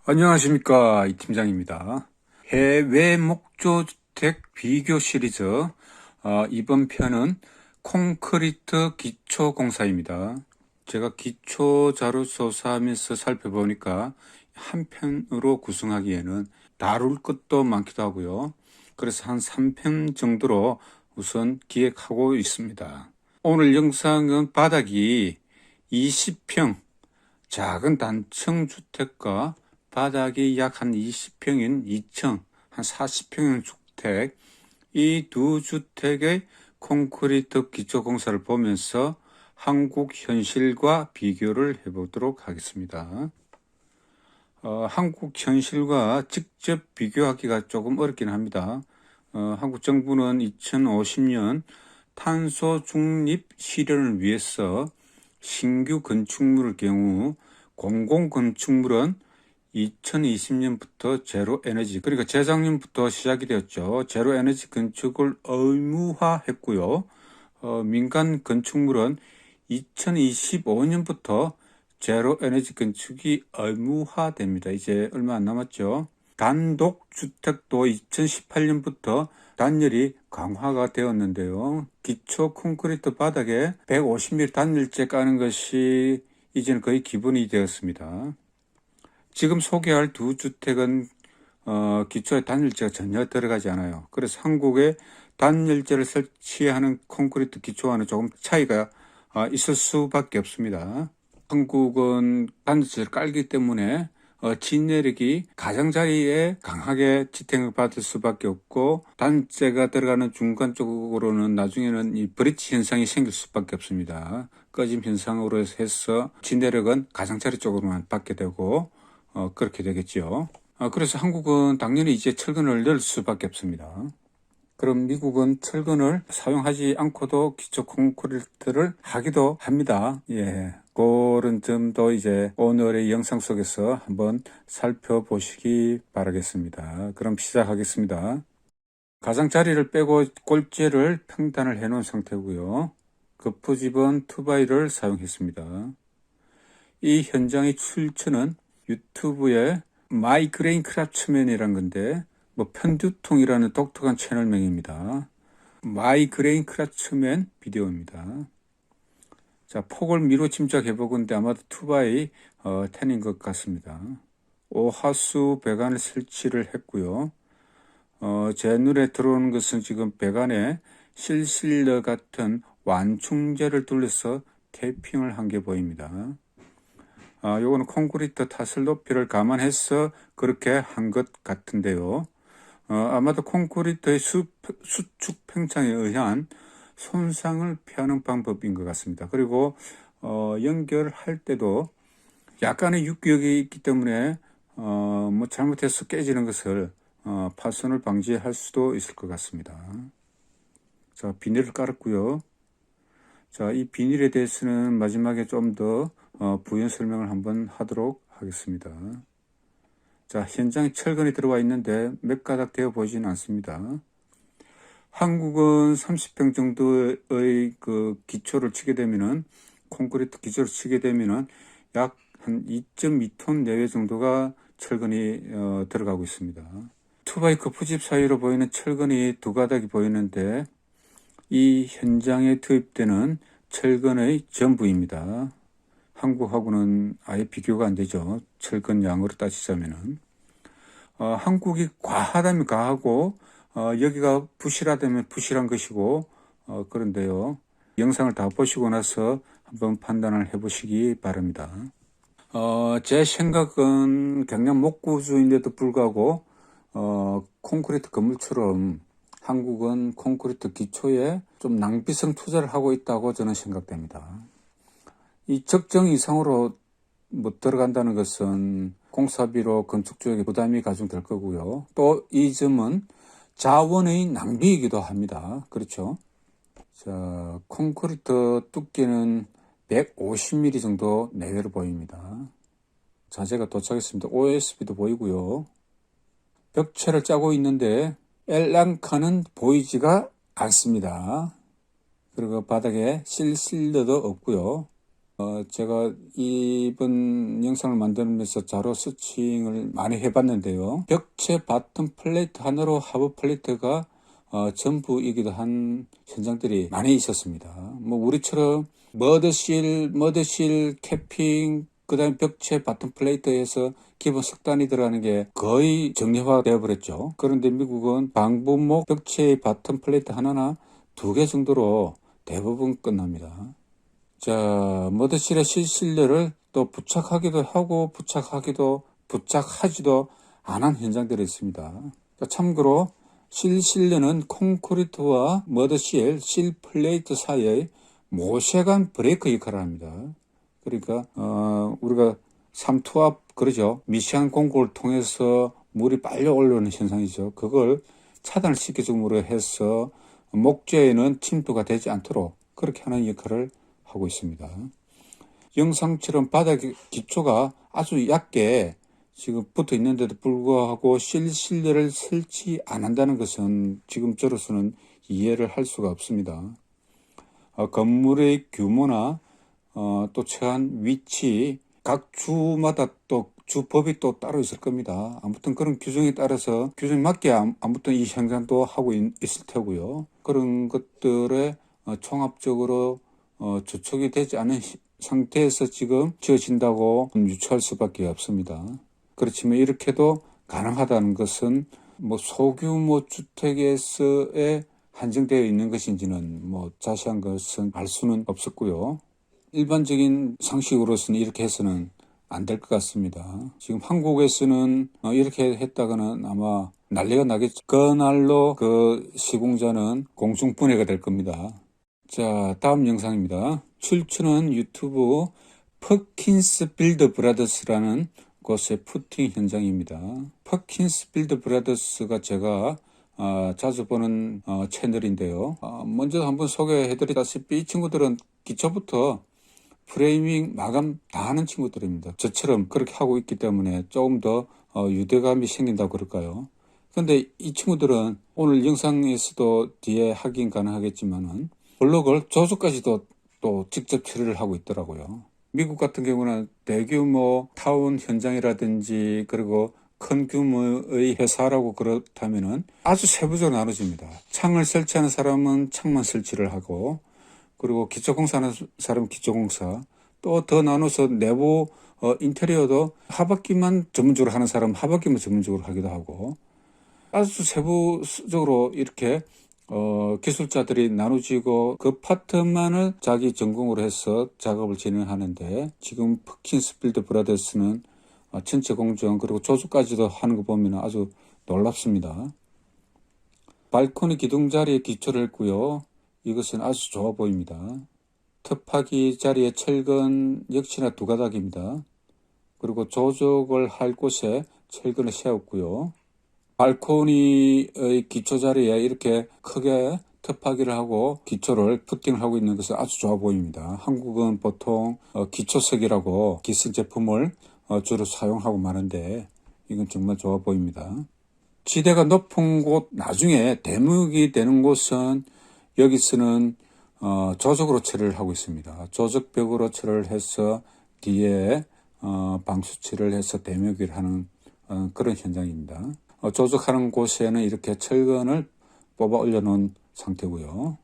안녕하십니까, 이 팀장입니다. 해외 목조주택 비교 시리즈 이번 편은 콘크리트 기초공사입니다. 제가 기초 자료 조사하면서 살펴보니까 한 편으로 구성하기에는 다룰 것도 많기도 하고요. 그래서 한 3편 정도로 우선 기획하고 있습니다. 오늘 영상은 바닥이 20평 작은 단층 주택과 바닥이 약 한 20평인 2층, 한 40평인 주택, 이 두 주택의 콘크리트 기초 공사를 보면서 한국 현실과 비교를 해보도록 하겠습니다. 한국 현실과 직접 비교하기가 조금 어렵긴 합니다. 한국 정부는 2050년 탄소 중립 실현을 위해서 신규 건축물의 경우 공공건축물은 2020년부터 제로 에너지, 그러니까 재작년부터 시작이 되었죠. 제로 에너지 건축을 의무화했고요. 민간 건축물은 2025년부터 제로 에너지 건축이 의무화됩니다. 이제 얼마 안 남았죠. 단독주택도 2018년부터 단열이 강화가 되었는데요. 기초 콘크리트 바닥에 150mm 단열재 까는 것이 이제는 거의 기본이 되었습니다. 지금 소개할 두 주택은 기초에 단열재가 전혀 들어가지 않아요. 그래서 한국에 단열재를 설치하는 콘크리트 기초와는 조금 차이가 있을 수밖에 없습니다. 한국은 단열재를 깔기 때문에 진내력이 가장자리에 강하게 지탱을 받을 수밖에 없고, 단재가 들어가는 중간 쪽으로는 나중에는 이 브릿지 현상이 생길 수밖에 없습니다. 꺼짐 현상으로 해서 진내력은 가장자리 쪽으로만 받게 되고 그렇게 되겠죠. 그래서 한국은 당연히 이제 철근을 넣을 수밖에 없습니다. 그럼 미국은 철근을 사용하지 않고도 기초 콘크리트를 하기도 합니다. 예. 그런 점도 이제 오늘의 영상 속에서 한번 살펴보시기 바라겠습니다. 그럼 시작하겠습니다. 가장자리를 빼고 골재를 평단을 해 놓은 상태고요. 거푸집은 2바이를 사용했습니다. 이 현장의 출처는 유튜브에 마이그레인 크라프트맨이란 건데, 편두통이라는 독특한 채널명입니다. 마이그레인 크라프트맨 비디오입니다. 자, 폭을 미로 짐작해 보건데 아마도 2바이 10인 것 같습니다. 오하수 배관을 설치를 했고요. 제 눈에 들어오는 것은 지금 배관에 실실러 같은 완충제를 둘러서 테이핑을 한 게 보입니다. 요거는 콘크리트 타설 높이를 감안해서 그렇게 한 것 같은데요. 아마도 콘크리트의 수축 팽창에 의한 손상을 피하는 방법인 것 같습니다. 그리고 연결할 때도 약간의 육격이 있기 때문에 잘못해서 깨지는 것을 파손을 방지할 수도 있을 것 같습니다. 자, 비닐을 깔았고요. 자, 이 비닐에 대해서는 마지막에 좀 더 부연 설명을 한번 하도록 하겠습니다. 자, 현장에 철근이 들어와 있는데 몇 가닥 되어 보이지는 않습니다. 한국은 30평 정도의 그 기초를 치게 되면은, 콘크리트 기초를 치게 되면은 약 한 2.2톤 내외 정도가 철근이 들어가고 있습니다. 2바이 거푸집 사이로 보이는 철근이 2가닥이 보이는데, 이 현장에 투입되는 철근의 전부입니다. 한국하고는 아예 비교가 안 되죠. 철근 양으로 따지자면은. 한국이 과하다면 과하고, 여기가 부실하다면 부실한 것이고, 그런데요. 영상을 다 보시고 나서 한번 판단을 해보시기 바랍니다. 제 생각은 경남 목구주인데도 불구하고, 콘크리트 건물처럼 한국은 콘크리트 기초에 좀 낭비성 투자를 하고 있다고 저는 생각됩니다. 이 적정 이상으로 못 들어간다는 것은 공사비로 건축 쪽에 부담이 가중될 거고요. 또 이 점은 자원의 낭비이기도 합니다. 그렇죠? 자, 콘크리트 두께는 150mm 정도 내외로 보입니다. 자재가 도착했습니다. OSB도 보이고요. 벽체를 짜고 있는데 엘랑카는 보이지가 얇습니다. 그리고 바닥에 실실려도 없고요. 제가 이번 영상을 만들면서 자료 서칭을 많이 해봤는데요. 벽체 바텀 플레이트 하나로 하부 플레이트가 전부이기도 한 현장들이 많이 있었습니다. 뭐 우리처럼 머드실 캐핑, 그 다음에 벽체 바텀 플레이트에서 기본 석단이 들어가는 게 거의 정리화되어 버렸죠. 그런데 미국은 방부목 벽체의 바텀 플레이트 하나나 2개 정도로 대부분 끝납니다. 자, 머드실의 실실내를 또 부착하기도 하고 부착하지도 않은 현장들이 있습니다. 자, 참고로 실실내는 콘크리트와 머드실, 실 플레이트 사이의 모세관 브레이크 역할을 합니다. 그러니까 우리가 삼투압 그러죠. 미시한 공구를 통해서 물이 빨리 올라오는 현상이죠. 그걸 차단을 시켜줌으로 해서 목재에는 침투가 되지 않도록 그렇게 하는 역할을 하고 있습니다. 영상처럼 바닥 기초가 아주 얇게 지금 붙어 있는데도 불구하고 실내를 설치 안 한다는 것은 지금 저로서는 이해를 할 수가 없습니다. 건물의 규모나 또 처한 위치, 각 주마다 또 주법이 또 따로 있을 겁니다. 아무튼 그런 규정에 따라서 규정에 맞게 아무튼 이 현장도 하고 있을 테고요. 그런 것들에 종합적으로 저촉이 되지 않은 상태에서 지금 지어진다고 유추할 수밖에 없습니다. 그렇지만 이렇게도 가능하다는 것은 뭐 소규모 주택에서의 한정되어 있는 것인지는 뭐 자세한 것은 알 수는 없었고요. 일반적인 상식으로서는 이렇게 해서는 안 될 것 같습니다. 지금 한국에서는 이렇게 했다가는 아마 난리가 나겠죠. 그날로 그 시공자는 공중분해가 될 겁니다. 자, 다음 영상입니다. 출처는 유튜브 퍼킨스 빌드 브라더스라는 곳의 푸팅 현장입니다. 퍼킨스 빌드 브라더스가 제가 자주 보는 채널인데요. 먼저 한번 소개해드리다시피 이 친구들은 기초부터 프레이밍 마감 다 하는 친구들입니다. 저처럼 그렇게 하고 있기 때문에 조금 더 유대감이 생긴다고 그럴까요? 근데 이 친구들은 오늘 영상에서도 뒤에 확인 가능하겠지만은 블록을 조수까지도 또 직접 처리를 하고 있더라고요. 미국 같은 경우는 대규모 타운 현장이라든지 그리고 큰 규모의 회사라고 그렇다면은 아주 세부적으로 나눠집니다. 창을 설치하는 사람은 창만 설치를 하고 그리고 기초공사하는 사람은 기초공사 또 더 나눠서 내부 인테리어도 하바퀴만 전문적으로 하는 사람은 하바퀴만 전문적으로 하기도 하고 아주 세부적으로 이렇게 기술자들이 나누지고 그 파트만을 자기 전공으로 해서 작업을 진행하는데 지금 퍼킨스 빌드 브라더스는 전체 공정 그리고 조수까지도 하는 거 보면 아주 놀랍습니다. 발코니 기둥 자리에 기초를 했고요. 이것은 아주 좋아 보입니다. 톱하기 자리에 철근 역시나 2가닥입니다. 그리고 조적을 할 곳에 철근을 세웠고요. 발코니의 기초 자리에 이렇게 크게 톱하기를 하고 기초를 푸팅을 하고 있는 것은 아주 좋아 보입니다. 한국은 보통 기초석이라고 기성 제품을 주로 사용하고 마는데 이건 정말 좋아 보입니다. 지대가 높은 곳 나중에 대목이 되는 곳은 여기서는 조적으로 처리를 하고 있습니다. 조적벽으로 처리를 해서 뒤에 방수칠을 해서 대목을 하는 그런 현장입니다. 조적하는 곳에는 이렇게 철근을 뽑아 올려놓은 상태고요.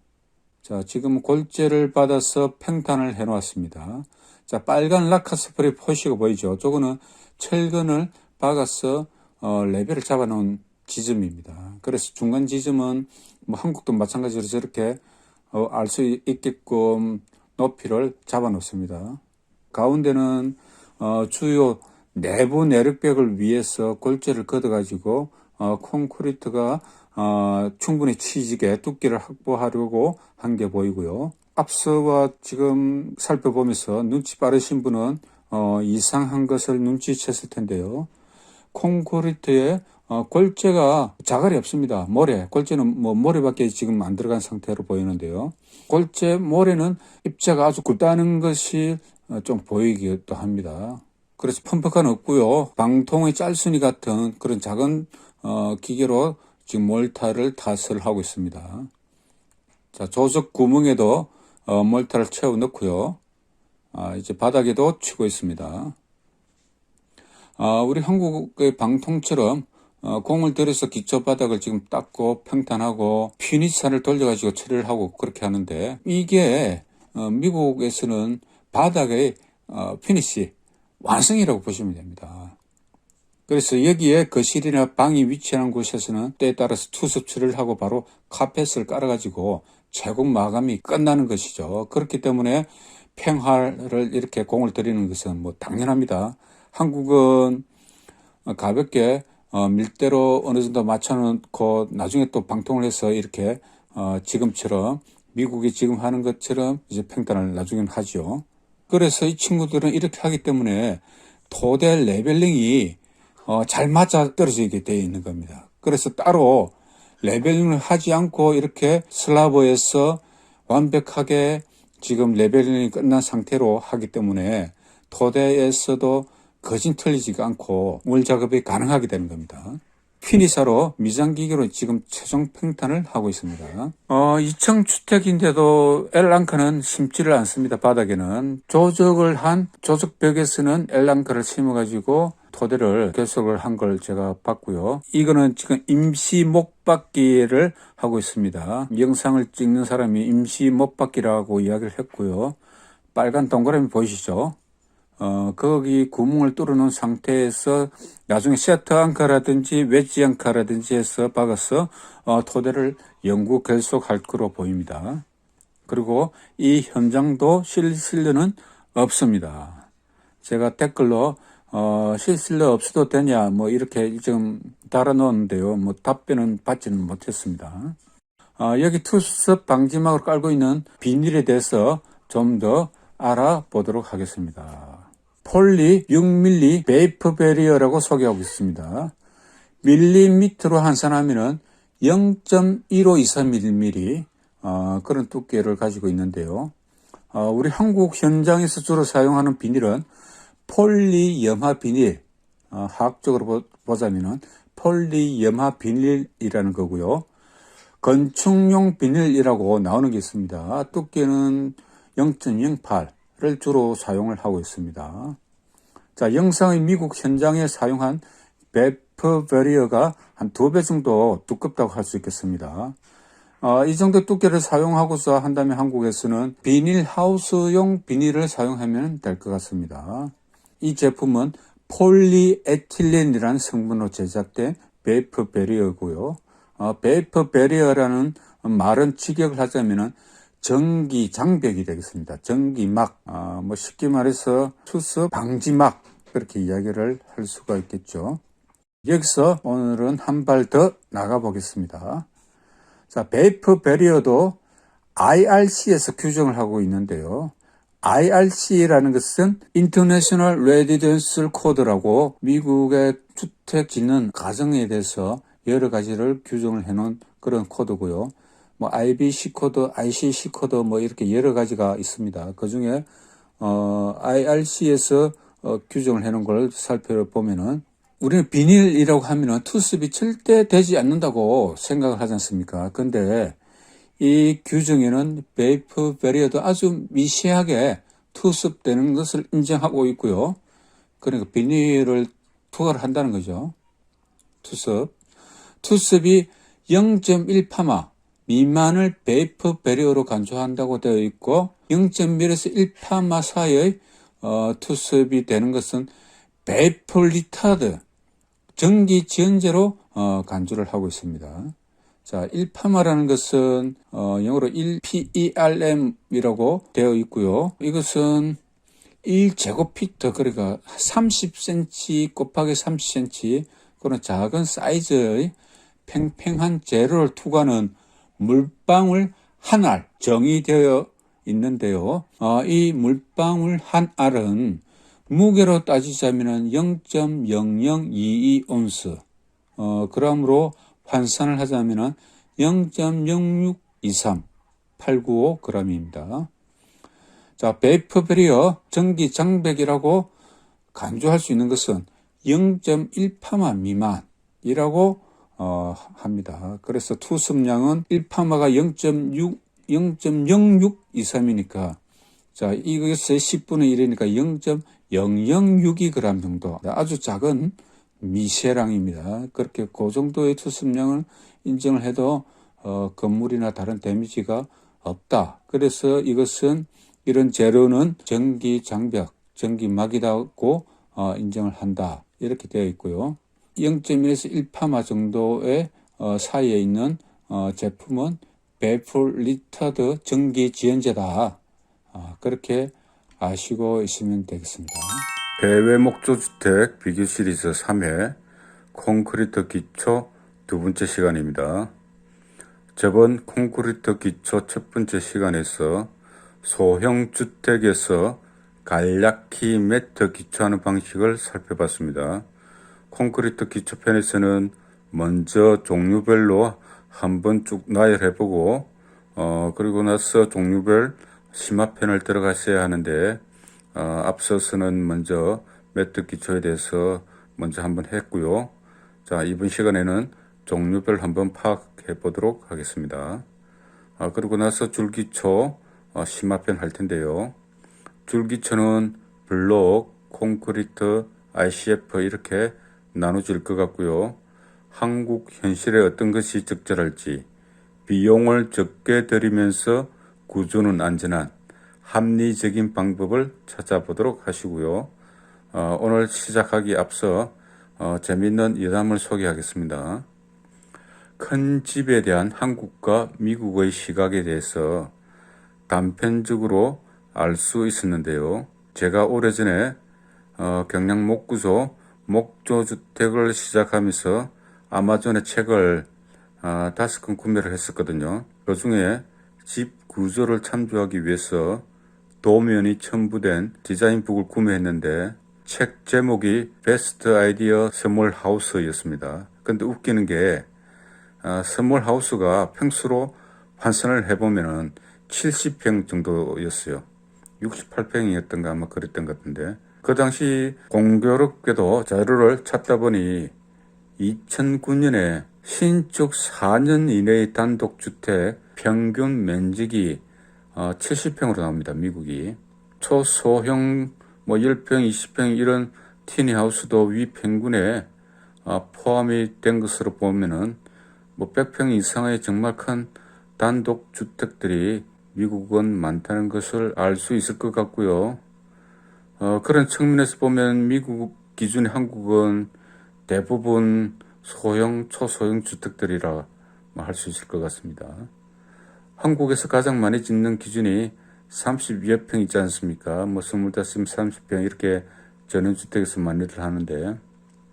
자, 지금 골재를 받아서 평탄을 해 놓았습니다. 자, 빨간 라카 스프레이 표시가 보이죠? 저거는 철근을 박아서 레벨을 잡아 놓은 지점입니다. 그래서 중간 지점은 뭐 한국도 마찬가지로 저렇게 알 수 있게끔 높이를 잡아 놓습니다. 가운데는 주요 내부 내력벽을 위해서 골재를 걷어가지고 콘크리트가 충분히 치지게 두께를 확보하려고 한 게 보이고요. 앞서와 지금 살펴보면서 눈치 빠르신 분은 이상한 것을 눈치챘을 텐데요. 콘크리트에 골재가 자갈이 없습니다. 골재는 뭐 모래밖에 지금 안 들어간 상태로 보이는데요. 골재 모래는 입자가 아주 굵다는 것이 좀 보이기도 합니다. 그래서 펌프칸 없고요. 방통의 짤순이 같은 그런 작은 기계로 지금 몰타를 타설을 하고 있습니다. 자, 조적 구멍에도 몰타를 채워 넣고요. 이제 바닥에도 치고 있습니다. 우리 한국의 방통처럼 공을 들여서 기초 바닥을 지금 닦고 평탄하고 피니시를 돌려가지고 처리를 하고 그렇게 하는데, 이게 미국에서는 바닥의 피니시 완성이라고 보시면 됩니다. 그래서 여기에 거실이나 방이 위치하는 곳에서는 때에 따라서 투습 처리를 하고 바로 카펫을 깔아가지고 제공 마감이 끝나는 것이죠. 그렇기 때문에 평화를 이렇게 공을 들이는 것은 뭐 당연합니다. 한국은 가볍게 밀대로 어느 정도 맞춰놓고 나중에 또 방통을 해서 이렇게 지금처럼 미국이 지금 하는 것처럼 이제 평탄을 나중에는 하죠. 그래서 이 친구들은 이렇게 하기 때문에 토대 레벨링이 잘 맞아 떨어지게 되어 있는 겁니다. 그래서 따로 레벨링을 하지 않고 이렇게 슬라브에서 완벽하게 지금 레벨링이 끝난 상태로 하기 때문에 토대에서도 거진 틀리지가 않고 물 작업이 가능하게 되는 겁니다. 피니사로 미장기계로 지금 최종 평탄을 하고 있습니다. 2층 주택인데도 엘랑카는 심지를 않습니다. 바닥에는 조적을 한 조적벽에서는 엘랑카를 심어가지고 토대를 결석을 한 걸 제가 봤고요. 이거는 지금 임시 목박기를 하고 있습니다. 영상을 찍는 사람이 임시 목박기라고 이야기를 했고요. 빨간 동그라미 보이시죠? 거기 구멍을 뚫어놓은 상태에서 나중에 세트 앙카라든지 웨지 앙카라든지 해서 박아서 토대를 영구 결속할 거로 보입니다. 그리고 이 현장도 실실러는 없습니다. 제가 댓글로 실실러 없어도 되냐 뭐 이렇게 지금 달아놓았는데요. 뭐 답변은 받지는 못했습니다. 여기 투습 방지막을 깔고 있는 비닐에 대해서 좀 더 알아보도록 하겠습니다. 폴리 6mm 베이퍼 베리어라고 소개하고 있습니다. 밀리미터로 환산하면 0.1524mm 그런 두께를 가지고 있는데요. 우리 한국 현장에서 주로 사용하는 비닐은 폴리염화 비닐, 화학적으로 보자면 폴리염화 비닐이라는 거고요. 건축용 비닐이라고 나오는 게 있습니다. 두께는 0.08를 주로 사용을 하고 있습니다. 자, 영상의 미국 현장에 사용한 베이퍼 베리어가 한 2배 정도 두껍다고 할 수 있겠습니다. 이 정도 두께를 사용하고서 한다면 한국에서는 비닐하우스용 비닐을 사용하면 될 것 같습니다. 이 제품은 폴리에틸렌이라는 성분으로 제작된 베이퍼 베리어고요. 베이퍼 베리어라는 말은 직역을 하자면 전기 장벽이 되겠습니다. 전기막, 뭐 쉽게 말해서 투습 방지막, 그렇게 이야기를 할 수가 있겠죠. 여기서 오늘은 한 발 더 나가 보겠습니다. 자, 베이퍼 베리어도 IRC에서 규정을 하고 있는데요. IRC라는 것은 International Residential Code라고 미국의 주택 짓는 가정에 대해서 여러 가지를 규정을 해놓은 그런 코드고요. 뭐 IBC 코드, ICC 코드 뭐 이렇게 여러 가지가 있습니다. 그 중에 IRC에서 규정을 해놓은 걸 살펴보면은 우리는 비닐이라고 하면은 투습이 절대 되지 않는다고 생각을 하지 않습니까? 근데 이 규정에는 베이퍼 베리어도 아주 미세하게 투습되는 것을 인정하고 있고요. 그러니까 비닐을 투과를 한다는 거죠. 투습이 0.1파마 미만을 베이퍼 베리어로 간주한다고 되어 있고 0.1에서 1파마 사이의 투습이 되는 것은 베이퍼 리타드 전기 지연제로 간주를 하고 있습니다. 자, 1파마라는 것은 영어로 1PERM이라고 되어 있고요. 이것은 1제곱피터, 그러니까 30cm 곱하기 30cm 그런 작은 사이즈의 팽팽한 재료를 투과하는 물방울 한 알 정의되어 있는데요. 이 물방울 한 알은 무게로 따지자면 0.0022온스 그램으로 환산을 하자면 0.0623 895g입니다. 자, 베이퍼 베리어 전기 장벽이라고 간주할 수 있는 것은 0.1파마 미만이라고 합니다. 그래서 투습량은 1파마가 0.0623이니까 자, 이것의 10분의 1이니까 0.0062g 정도. 아주 작은 미세량입니다. 그렇게 그 정도의 투습량을 인정을 해도 건물이나 다른 데미지가 없다. 그래서 이것은 이런 재료는 전기 장벽, 전기막이라고 인정을 한다. 이렇게 되어 있고요. 0.1에서 1파마 정도의 사이에 있는 제품은 베풀리터드 전기 지연제다. 그렇게 아시고 있으면 되겠습니다. 해외 목조주택 비교 시리즈 3회 콘크리트 기초 두 번째 시간입니다. 저번 콘크리트 기초 첫 번째 시간에서 소형 주택에서 간략히 매트 기초하는 방식을 살펴봤습니다. 콘크리트 기초편에서는 먼저 종류별로 한번 쭉 나열해보고 그리고 나서 종류별 심화편을 들어가셔야 하는데 앞서서는 먼저 매트 기초에 대해서 먼저 한번 했고요. 자, 이번 시간에는 종류별 한번 파악해 보도록 하겠습니다. 그리고 나서 줄기초 심화편 할 텐데요. 줄기초는 블록, 콘크리트, ICF 이렇게 나눠질 것 같고요. 한국 현실에 어떤 것이 적절할지, 비용을 적게 들이면서 구조는 안전한 합리적인 방법을 찾아보도록 하시고요. 오늘 시작하기 앞서 재미있는 여담을 소개하겠습니다. 큰 집에 대한 한국과 미국의 시각에 대해서 단편적으로 알 수 있었는데요. 제가 오래전에 경량 목구조, 목조주택을 시작하면서 아마존의 책을 5권 구매를 했었거든요. 그 중에 집 구조를 참조하기 위해서 도면이 첨부된 디자인북을 구매했는데 책 제목이 베스트 아이디어 스몰 하우스였습니다. 근데 웃기는 게 스몰 하우스가 평수로 환산을 해보면은 70평 정도였어요. 68평이었던가 아마 그랬던 것 같은데 그 당시 공교롭게도 자료를 찾다 보니 2009년에 신축 4년 이내의 단독주택 평균 면적이 70평으로 나옵니다. 미국이. 초소형 10평, 20평 이런 티니하우스도 위평균에 포함이 된 것으로 보면은 100평 이상의 정말 큰 단독주택들이 미국은 많다는 것을 알 수 있을 것 같고요. 그런 측면에서 보면 미국 기준의 한국은 대부분 소형, 초소형 주택들이라 할 수 있을 것 같습니다. 한국에서 가장 많이 짓는 기준이 32여 평 있지 않습니까? 25, 30평 이렇게 전원주택에서 많이들 하는데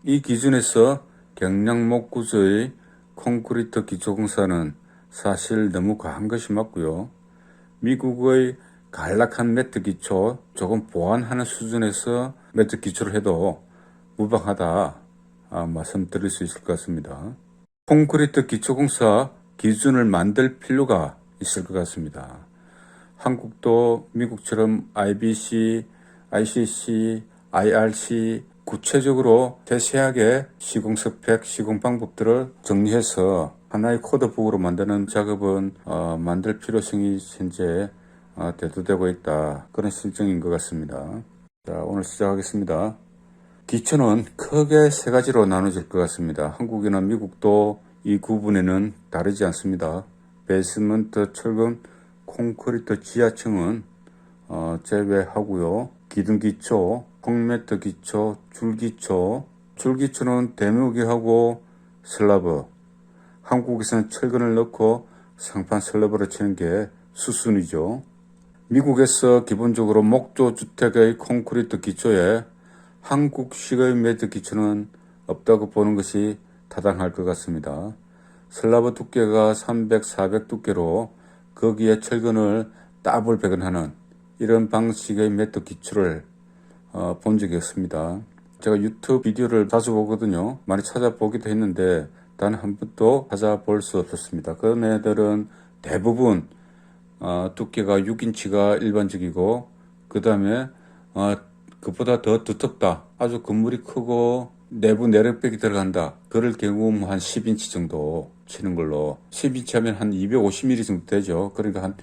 이 기준에서 경량목 구조의 콘크리트 기초공사는 사실 너무 과한 것이 맞고요. 미국의 간략한 매트 기초 조금 보완하는 수준에서 매트 기초를 해도 무방하다 말씀드릴 수 있을 것 같습니다. 콘크리트 기초공사 기준을 만들 필요가 있을 것 같습니다. 한국도 미국처럼 IBC, ICC, IRC 구체적으로 세세하게 시공 스펙, 시공 방법들을 정리해서 하나의 코드북으로 만드는 작업은 만들 필요성이 현재 대두되고 있다. 그런 실정인 것 같습니다. 자, 오늘 시작하겠습니다. 기초는 크게 세 가지로 나눠질 것 같습니다. 한국이나 미국도 이 구분에는 다르지 않습니다. 베이스먼트, 철근, 콘크리트 지하층은 제외하고요. 기둥기초, 콘매트 기초, 줄기초. 줄기초는 대묘기하고 슬라브. 한국에서는 철근을 넣고 상판 슬라브를 치는 게 수순이죠. 미국에서 기본적으로 목조주택의 콘크리트 기초에 한국식의 매트 기초는 없다고 보는 것이 타당할 것 같습니다. 슬라브 두께가 300, 400 두께로 거기에 철근을 더블 배근하는 이런 방식의 매트 기초를 본 적이 없습니다. 제가 유튜브 비디오를 자주 보거든요. 많이 찾아보기도 했는데 단 한 번도 찾아볼 수 없었습니다. 그런 애들은 대부분 두께가 6인치가 일반적이고 그 다음에 그보다 더 두텁다. 아주 건물이 크고 내부 내력백이 들어간다. 그럴 경우 한 10인치 정도 치는 걸로 10인치 하면 한 250mm 정도 되죠. 그러니까 한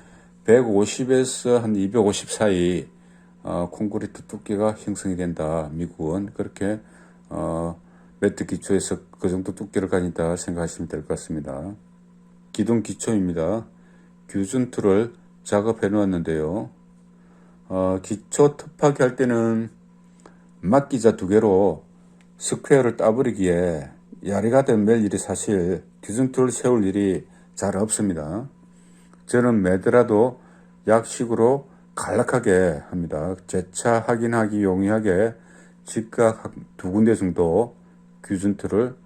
150에서 한 250 사이 콘크리트 두께가 형성이 된다. 미국은 그렇게 매트 기초에서 그 정도 두께를 가진다 생각하시면 될 것 같습니다. 기둥 기초입니다. 규준틀을 작업해 놓았는데요. 기초 톱하기 할 때는 막기자 2개로 스퀘어를 따버리기에 야리가 될 일이 사실 규준틀을 세울 일이 잘 없습니다. 저는 매더라도 약식으로 간략하게 합니다. 재차 확인하기 용이하게 직각 2군데 정도 규준틀을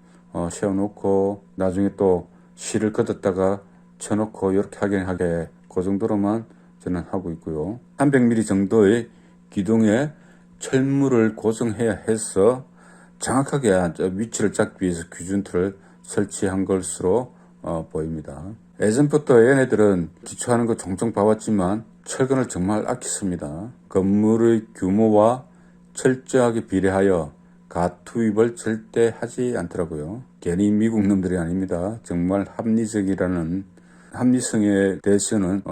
세워놓고 나중에 또 실을 걷었다가 쳐놓고 이렇게 확인하게 그 정도로만 저는 하고 있고요. 300mm 정도의 기둥에 철물을 고정해야 해서 정확하게 위치를 잡기 위해서 규준틀을 설치한 것으로 보입니다. 예전부터 얘네들은 기초하는 거 종종 봐왔지만 철근을 정말 아꼈습니다. 건물의 규모와 철저하게 비례하여 가투입을 절대 하지 않더라고요. 괜히 미국 놈들이 아닙니다. 정말 합리성에 대해서는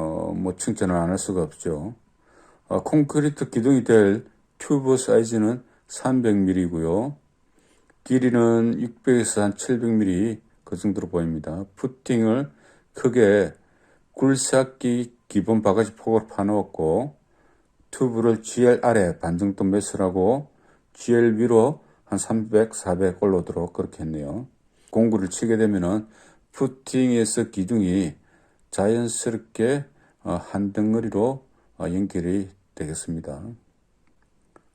칭찬을 안 할 수가 없죠. 콘크리트 기둥이 될 튜브 사이즈는 300mm이고요. 길이는 600에서 한 700mm 그 정도로 보입니다. 푸팅을 크게 굴삭기 기본 바가지 폭으로 파놓았고 튜브를 GL 아래 반 정도 매설하고 GL 위로 한 300, 400 올라오도록 그렇게 했네요. 공구를 치게 되면은 푸팅에서 기둥이 자연스럽게 한 덩어리로 연결이 되겠습니다.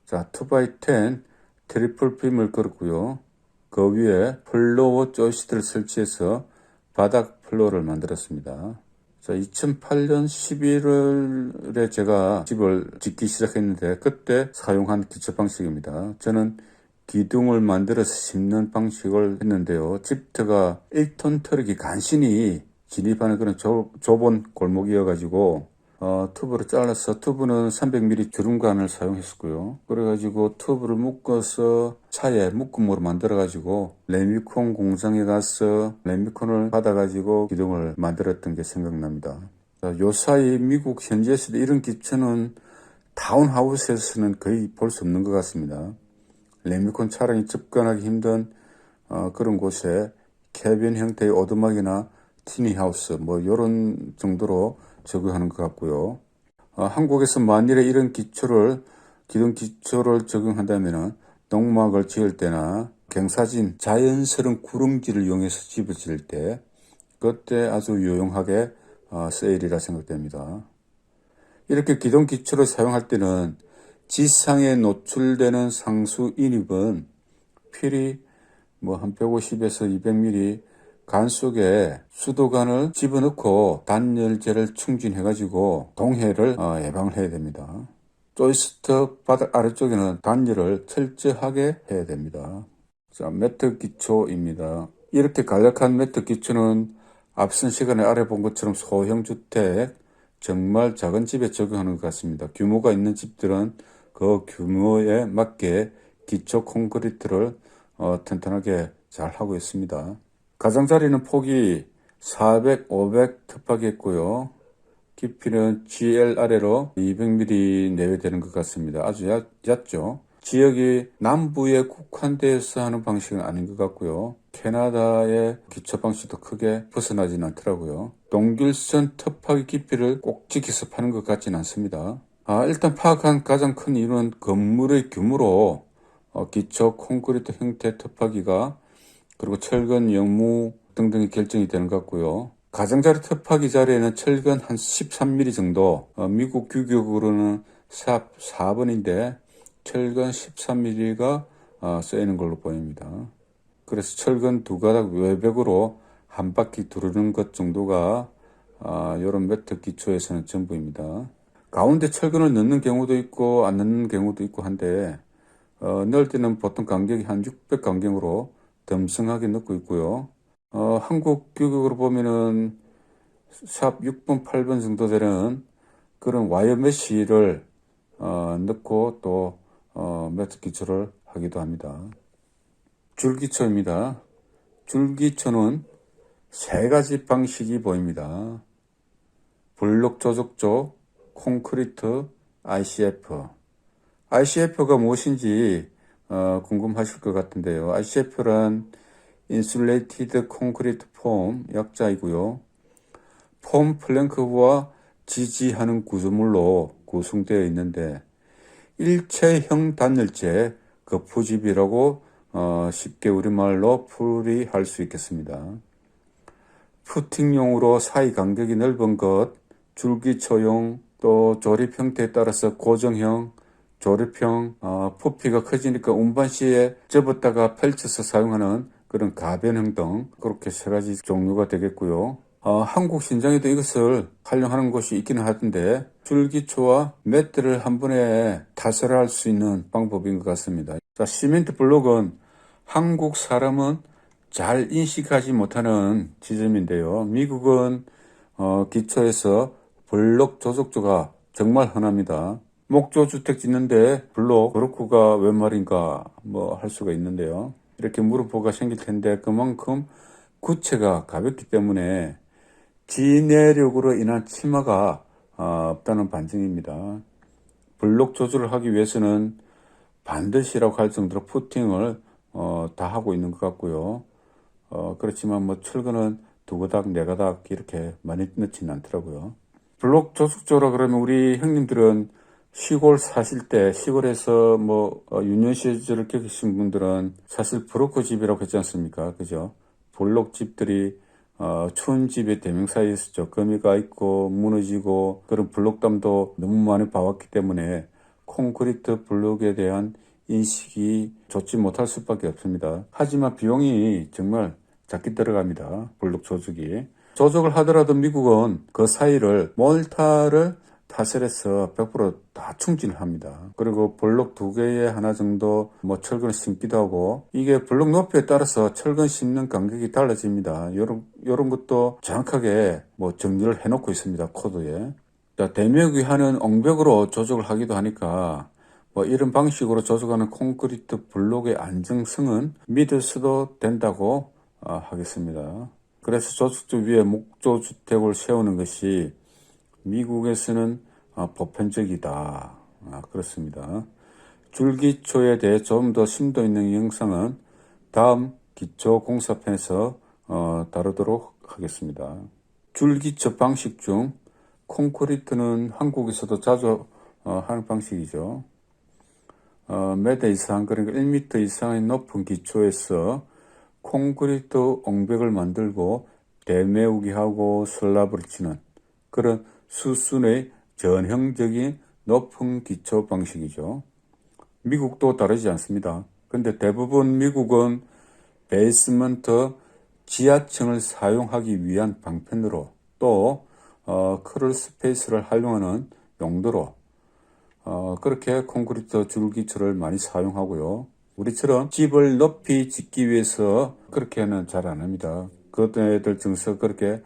자, 2x10 트리플 빔을 걸었고요. 그 위에 플로어 조이스트를 설치해서 바닥 플로어를 만들었습니다. 자, 2008년 11월에 제가 집을 짓기 시작했는데 그때 사용한 기초 방식입니다. 저는 기둥을 만들어서 심는 방식을 했는데요. 집터가 1톤 트럭이 간신히 진입하는 그런 좁은 골목이어가지고 튜브를 잘라서 튜브는 300mm 주름관을 사용했었고요. 그래가지고 튜브를 묶어서 차에 묶음으로 만들어가지고 레미콘 공장에 가서 레미콘을 받아가지고 기둥을 만들었던 게 생각납니다. 요 사이 미국 현지에서도 이런 기초는 타운하우스에서는 거의 볼 수 없는 것 같습니다. 레미콘 차량이 접근하기 힘든 그런 곳에 캐빈 형태의 오두막이나 티니하우스 이런 정도로 적용하는 것 같고요. 한국에서 만일에 이런 기둥 기초를 적용한다면 농막을 지을 때나 경사진 자연스러운 구릉지를 이용해서 집을 지을 때 그때 아주 유용하게 쓰이리라 생각됩니다. 이렇게 기둥 기초를 사용할 때는 지상에 노출되는 상수 인입은 필히 한 150에서 200mm 간 속에 수도관을 집어넣고 단열재를 충진해가지고 동해를 예방을 해야 됩니다. 조이스트 바닥 아래쪽에는 단열을 철저하게 해야 됩니다. 자, 매트 기초입니다. 이렇게 간략한 매트 기초는 앞선 시간에 아래 본 것처럼 소형 주택, 정말 작은 집에 적용하는 것 같습니다. 규모가 있는 집들은 그 규모에 맞게 기초 콘크리트를 튼튼하게 잘 하고 있습니다. 가장자리는 폭이 400, 500 톱하게 했고요. 깊이는 GL 아래로 200mm 내외 되는 것 같습니다. 아주 얕죠. 지역이 남부에 국한되어서 하는 방식은 아닌 것 같고요. 캐나다의 기초 방식도 크게 벗어나지는 않더라고요. 동길선 톱하기 깊이를 꼭 지켜서 파는 것 같지는 않습니다. 일단 파악한 가장 큰 이유는 건물의 규모로 기초 콘크리트 형태 톱하기가 그리고 철근, 영무 등등이 결정이 되는 것 같고요. 가장자리 톱하기 자리에는 철근 한 13mm 정도, 미국 규격으로는 샵 4번인데 철근 13mm가 쓰이는 걸로 보입니다. 그래서 철근 2가닥 외벽으로 한 바퀴 두르는 것 정도가 이런 매트 기초에서는 전부입니다. 가운데 철근을 넣는 경우도 있고 안 넣는 경우도 있고 한데 넣을 때는 보통 간격이 한 600 간격으로 덤성하게 넣고 있고요. 한국 규격으로 보면은 샵 6번, 8번 정도 되는 그런 와이어 메쉬를 넣고 또 매트 기초를 하기도 합니다. 줄기초입니다. 줄기초는 3가지 방식이 보입니다. 블록 조직조 콘크리트 ICF. ICF가 무엇인지 궁금하실 것 같은데요. ICF란 인슐레이티드 콘크리트 폼 약자이고요. 폼 플랭크와 지지하는 구조물로 구성되어 있는데 일체형 단열재 거푸집이라고 쉽게 우리말로 풀이할 수 있겠습니다. 푸팅용으로 사이 간격이 넓은 것, 줄기초용, 또 조립 형태에 따라서 고정형, 조립형, 부피가 커지니까 운반 시에 접었다가 펼쳐서 사용하는 그런 가변형 등 그렇게 세 가지 종류가 되겠고요. 한국 신장에도 이것을 활용하는 곳이 있기는 하던데 줄기초와 매트를 한 번에 타설할 수 있는 방법인 것 같습니다. 자, 시멘트 블록은 한국 사람은 잘 인식하지 못하는 지점인데요. 미국은 기초에서 블록 조속조가 정말 흔합니다. 목조주택 짓는데 블록 브로크가 웬 말인가 뭐 할 수가 있는데요. 이렇게 물음표가 생길 텐데 그만큼 구체가 가볍기 때문에 지내력으로 인한 침하가 없다는 반증입니다. 블록 조절을 하기 위해서는 반드시라고 할 정도로 푸팅을 다 하고 있는 것 같고요. 그렇지만 뭐 철근은 두 가닥, 네 가닥 이렇게 많이 넣지는 않더라고요. 블록 조숙조라 그러면 우리 형님들은 시골 사실 때 시골에서 뭐 유년 시절을 겪으신 분들은 사실 브로커 집이라고 했지 않습니까? 그죠? 블록 집들이 추운 집의 대명사였었죠. 거미가 있고 무너지고 그런 블록담도 너무 많이 봐왔기 때문에 콘크리트 블록에 대한 인식이 좋지 못할 수밖에 없습니다. 하지만 비용이 정말 작게 들어갑니다. 블록 조직이. 조직을 하더라도 미국은 그 사이를 몰타를 타설해서 100%다 충진을 합니다. 그리고 블록 두 개에 하나 정도 뭐 철근을 심기도 하고 이게 블록 높이에 따라서 철근 심는 간격이 달라집니다. 요런 것도 정확하게 뭐 정리를 해놓고 있습니다. 코드에. 자, 대명 위하는 옹벽으로 조직을 하기도 하니까 뭐 이런 방식으로 조직하는 콘크리트 블록의 안정성은 믿을 수도 된다고 하겠습니다. 그래서 조직조 위에 목조주택을 세우는 것이 미국에서는 보편적이다. 그렇습니다. 줄기초에 대해 좀 더 심도 있는 영상은 다음 기초 공사편에서 다루도록 하겠습니다. 줄기초 방식 중 콘크리트는 한국에서도 자주 하는 방식이죠. 몇 이상, 그러니까 1m 이상의 높은 기초에서 콘크리트 옹벽을 만들고 대매우기 하고 슬랍을 치는 그런 수순의 전형적인 높은 기초 방식이죠. 미국도 다르지 않습니다. 근데 대부분 미국은 베이스먼트 지하층을 사용하기 위한 방편으로 또 크롤 스페이스를 활용하는 용도로 그렇게 콘크리트 줄기초를 많이 사용하고요. 우리처럼 집을 높이 짓기 위해서 그렇게는 잘 안 합니다. 그것들 증서 그렇게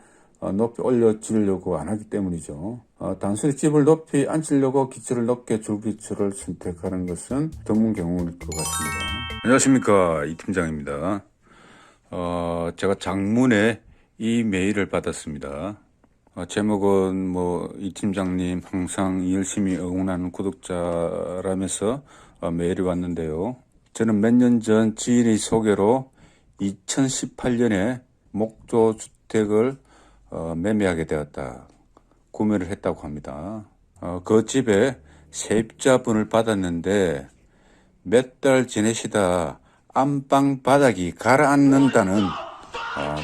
높이 올려 지으려고 안 하기 때문이죠. 단순히 집을 높이 안 지으려고 기초를 높게 줄기초를 선택하는 것은 드문 경우일 것 같습니다. 안녕하십니까, 이 팀장입니다. 제가 장문에 이 메일을 받았습니다. 제목은 뭐 이 팀장님 항상 열심히 응원하는 구독자라면서 메일이 왔는데요. 저는 몇 년 전 지인의 소개로 2018년에 목조 주택을 매매하게 되었다. 구매를 했다고 합니다. 그 집에 세입자분을 받았는데 몇 달 지내시다 안방 바닥이 가라앉는다는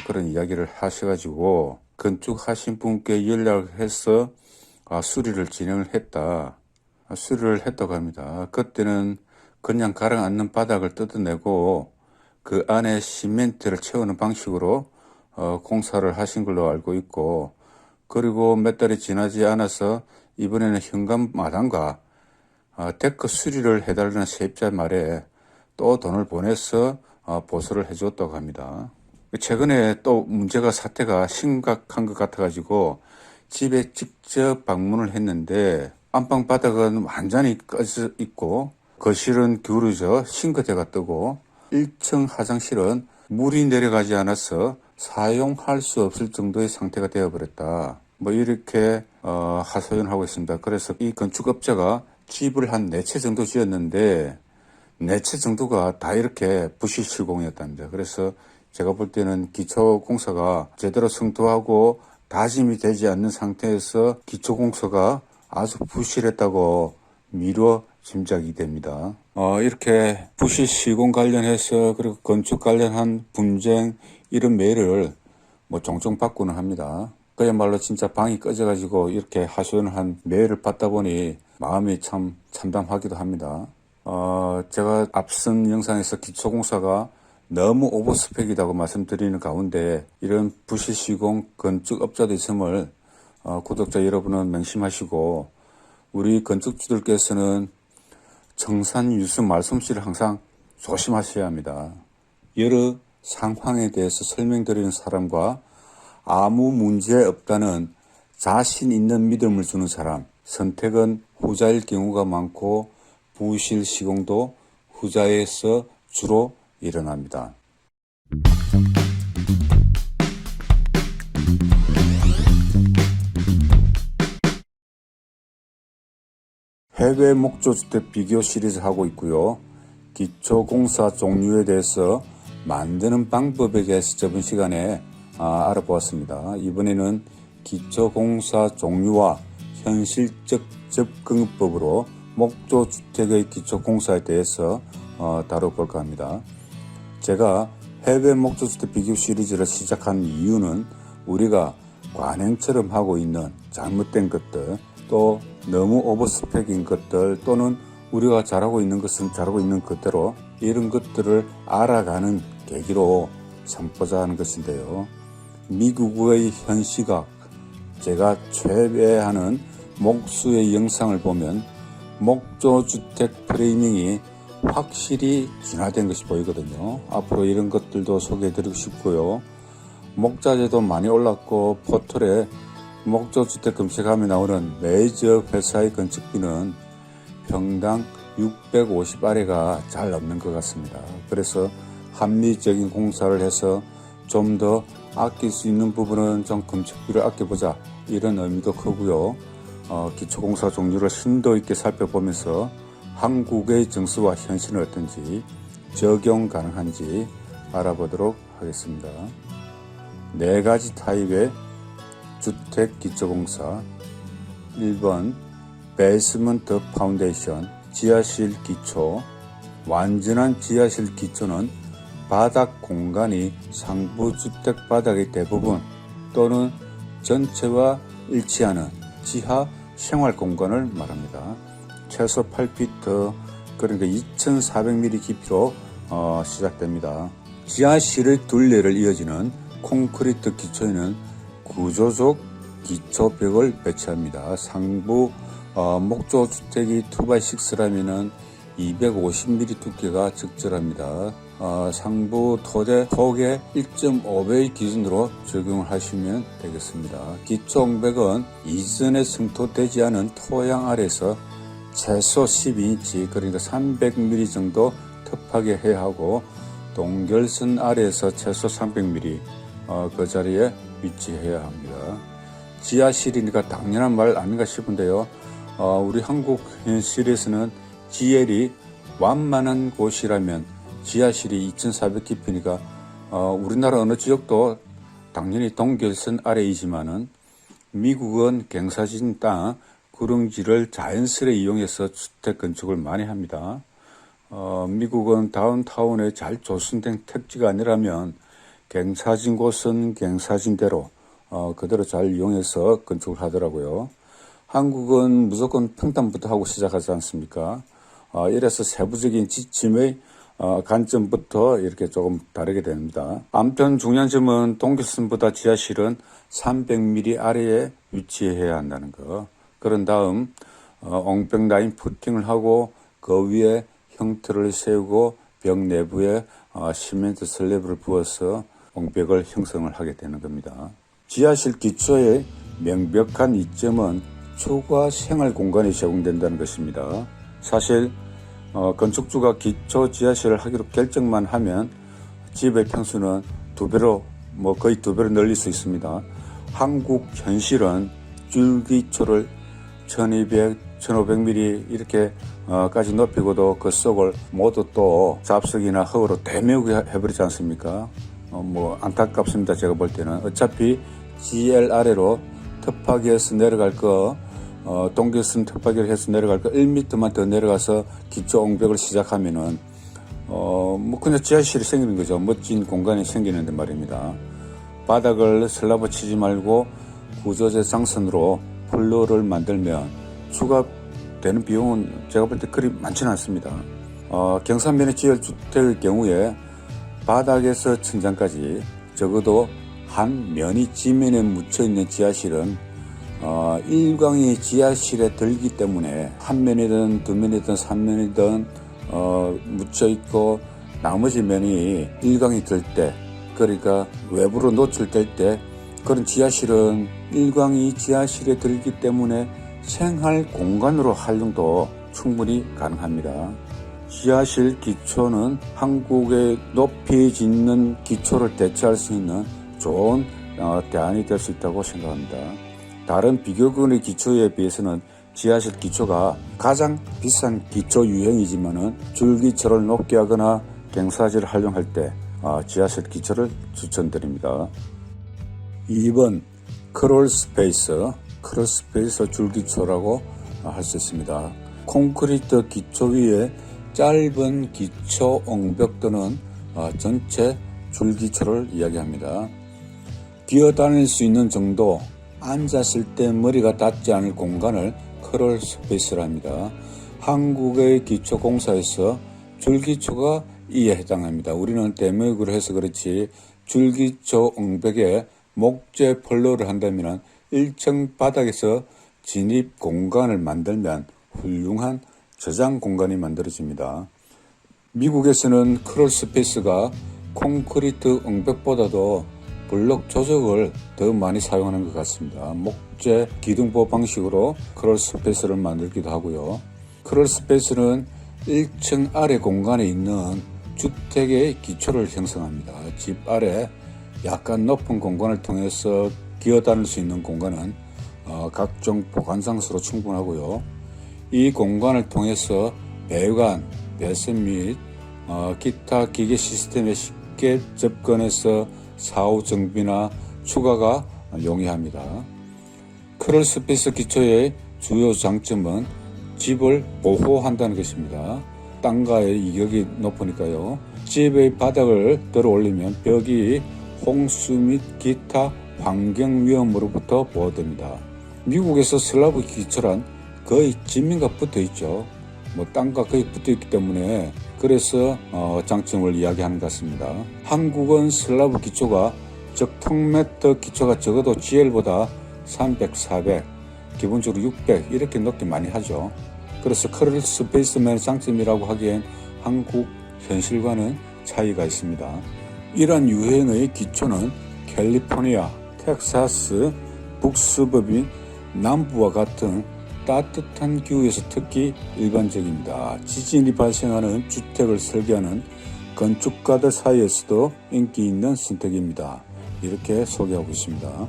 그런 이야기를 하셔가지고 건축하신 분께 연락을 해서 수리를 진행을 했다. 수리를 했다고 합니다. 그때는 그냥 가라앉는 바닥을 뜯어내고 그 안에 시멘트를 채우는 방식으로 공사를 하신 걸로 알고 있고, 그리고 몇 달이 지나지 않아서 이번에는 현관 마당과 데크 수리를 해달라는 세입자 말에 또 돈을 보내서 보수를 해주었다고 합니다. 최근에 또 사태가 심각한 것 같아가지고 집에 직접 방문을 했는데 안방 바닥은 완전히 꺼져 있고 거실은 기울어져 싱크대가 뜨고 1층 화장실은 물이 내려가지 않아서 사용할 수 없을 정도의 상태가 되어버렸다. 뭐 이렇게 하소연하고 있습니다. 그래서 이 건축업자가 집을 한 4채 정도 지었는데 4채 정도가 다 이렇게 부실 실공이었답니다. 그래서 제가 볼 때는 기초공사가 제대로 성토하고 다짐이 되지 않는 상태에서 기초공사가 아주 부실했다고 미루어 짐작이 됩니다. 이렇게 부실 시공 관련해서 그리고 건축 관련한 분쟁 이런 메일을 뭐 종종 받고는 합니다. 그야말로 진짜 방이 꺼져가지고 이렇게 하소연을 한 메일을 받다 보니 마음이 참 참담하기도 합니다. 제가 앞선 영상에서 기초공사가 너무 오버스펙이라고 말씀드리는 가운데 이런 부실 시공 건축업자도 있음을 구독자 여러분은 명심하시고 우리 건축주들께서는 청산유수 말솜씨를 항상 조심하셔야 합니다. 여러 상황에 대해서 설명드리는 사람과 아무 문제 없다는 자신 있는 믿음을 주는 사람, 선택은 후자일 경우가 많고 부실 시공도 후자에서 주로 일어납니다. 해외 목조주택 비교 시리즈 하고 있고요. 기초공사 종류에 대해서 만드는 방법에 대해서 저번 시간에 알아보았습니다. 이번에는 기초공사 종류와 현실적 접근법으로 목조주택의 기초공사에 대해서 다뤄볼까 합니다. 제가 해외 목조주택 비교 시리즈를 시작한 이유는 우리가 관행처럼 하고 있는 잘못된 것들, 또 너무 오버스펙인 것들, 또는 우리가 잘하고 있는 것은 잘하고 있는 그대로 이런 것들을 알아가는 계기로 삼고자 하는 것인데요. 미국의 현 시각, 제가 최애하는 목수의 영상을 보면 목조주택 프레이밍이 확실히 진화된 것이 보이거든요. 앞으로 이런 것들도 소개해드리고 싶고요. 목자재도 많이 올랐고 포털에 목조주택 검색하면 나오는 메이저 회사의 건축비는 평당 650 아래가 잘 없는 것 같습니다. 그래서 합리적인 공사를 해서 좀 더 아낄 수 있는 부분은 좀 건축비를 아껴보자, 이런 의미도 크고요. 기초공사 종류를 심도 있게 살펴보면서 한국의 정서와 현실은 어떤지, 적용 가능한지 알아보도록 하겠습니다. 4가지 타입의 주택 기초공사. 1번 베이스먼트 파운데이션, 지하실 기초. 완전한 지하실 기초는 바닥 공간이 상부 주택 바닥의 대부분 또는 전체와 일치하는 지하 생활 공간을 말합니다. 최소 8피트, 그러니까 2400mm 깊이로 시작됩니다. 지하실의 둘레를 이어지는 콘크리트 기초에는 구조적 기초벽을 배치합니다. 상부 목조주택이 2x6라면 250mm 두께가 적절합니다. 상부 토대 폭의 1.5배의 기준으로 적용을 하시면 되겠습니다. 기초옹백은 이전에 성토되지 않은 토양 아래에서 최소 12인치, 그러니까 300mm 정도 텁하게 해야 하고, 동결선 아래에서 최소 300mm 그 자리에 위치해야 합니다. 지하실이니까 당연한 말 아닌가 싶은데요. 우리 한국 현실에서는 GL이 완만한 곳이라면 지하실이 2400 깊이니까 우리나라 어느 지역도 당연히 동결선 아래이지만은 미국은 경사진 땅, 구릉지를 자연스레 이용해서 주택 건축을 많이 합니다. 미국은 다운타운에 잘 조성된 택지가 아니라면 경사진 곳은 경사진대로 그대로 잘 이용해서 건축을 하더라고요. 한국은 무조건 평탄부터 하고 시작하지 않습니까? 이래서 세부적인 지침의 관점부터 이렇게 조금 다르게 됩니다. 아무튼 중요한 점은 동결선보다 지하실은 300mm 아래에 위치해야 한다는 거. 그런 다음 옹벽 라인 푸팅을 하고 그 위에 형틀을 세우고 벽 내부에 시멘트 슬래브를 부어서 옹벽을 형성을 하게 되는 겁니다. 지하실 기초의 명백한 이점은 추가 생활 공간이 제공된다는 것입니다. 사실 건축주가 기초 지하실을 하기로 결정만 하면 집의 평수는 거의 두 배로 늘릴 수 있습니다. 한국 현실은 줄기초를 1200, 1500mm 이렇게 까지 높이고도 그 속을 모두 또 잡석이나 흙으로 대메우게 해버리지 않습니까? 뭐 안타깝습니다. 제가 볼 때는 어차피 GL 아래로 터파기에서 내려갈 거 동계선 터파기를 해서 내려갈 거 1m만 더 내려가서 기초 옹벽을 시작하면은 뭐 그냥 지하실이 생기는 거죠. 멋진 공간이 생기는데 말입니다. 바닥을 슬라브 치지 말고 구조재 장선으로 플로어를 만들면 추가되는 비용은 제가 볼 때 그리 많지는 않습니다. 경사면에 지을 주택의 경우에 바닥에서 천장까지 적어도 한 면이 지면에 묻혀있는 지하실은 일광이 지하실에 들기 때문에 한 면이든 두 면이든 삼 면이든 묻혀있고 나머지 면이 일광이 들 때, 그러니까 외부로 노출될 때 그런 지하실은 일광이 지하실에 들기 때문에 생활 공간으로 활용도 충분히 가능합니다. 지하실 기초는 한국의 높이 짓는 기초를 대체할 수 있는 좋은 대안이 될 수 있다고 생각합니다. 다른 비교군의 기초에 비해서는 지하실 기초가 가장 비싼 기초 유형이지만은 줄기초를 높게 하거나 경사지를 활용할 때 지하실 기초를 추천드립니다. 2번 크롤스페이스 줄기초라고 할 수 있습니다. 콘크리트 기초 위에 짧은 기초 옹벽 또는 전체 줄기초를 이야기합니다. 기어다닐 수 있는 정도, 앉았을 때 머리가 닿지 않을 공간을 크롤 스페이스라 합니다. 한국의 기초공사에서 줄기초가 이에 해당합니다. 우리는 대목으로 해서 그렇지 줄기초 옹벽에 목재 폴로를 한다면 1층 바닥에서 진입 공간을 만들면 훌륭한 저장 공간이 만들어집니다. 미국에서는 크롤 스페이스가 콘크리트 옹벽보다도 블록 조적을 더 많이 사용하는 것 같습니다. 목재 기둥보 방식으로 크롤 스페이스를 만들기도 하고요. 크롤 스페이스는 1층 아래 공간에 있는 주택의 기초를 형성합니다. 집 아래 약간 높은 공간을 통해서 기어다닐 수 있는 공간은 각종 보관 장소로 충분하고요. 이 공간을 통해서 배관, 배선 및 기타 기계 시스템에 쉽게 접근해서 사후 정비나 추가가 용이합니다. 크롤 스페이스 기초의 주요 장점은 집을 보호한다는 것입니다. 땅과의 이격이 높으니까요. 집의 바닥을 들어 올리면 벽이 홍수 및 기타 환경 위험으로부터 보호됩니다. 미국에서 슬라브 기초란 거의 지면과 붙어 있죠. 땅과 거의 붙어 있기 때문에 그래서 장점을 이야기하는 것 같습니다. 한국은 슬라브 기초가 즉 턱매터 기초가 적어도 GL보다 300, 400, 기본적으로 600 이렇게 높게 많이 하죠. 그래서 크롤 스페이스만의 장점이라고 하기엔 한국 현실과는 차이가 있습니다. 이러한 유형의 기초는 캘리포니아, 텍사스, 북서부인 남부와 같은 따뜻한 기후에서 특히 일반적입니다. 지진이 발생하는 주택을 설계하는 건축가들 사이에서도 인기 있는 선택입니다. 이렇게 소개하고 있습니다.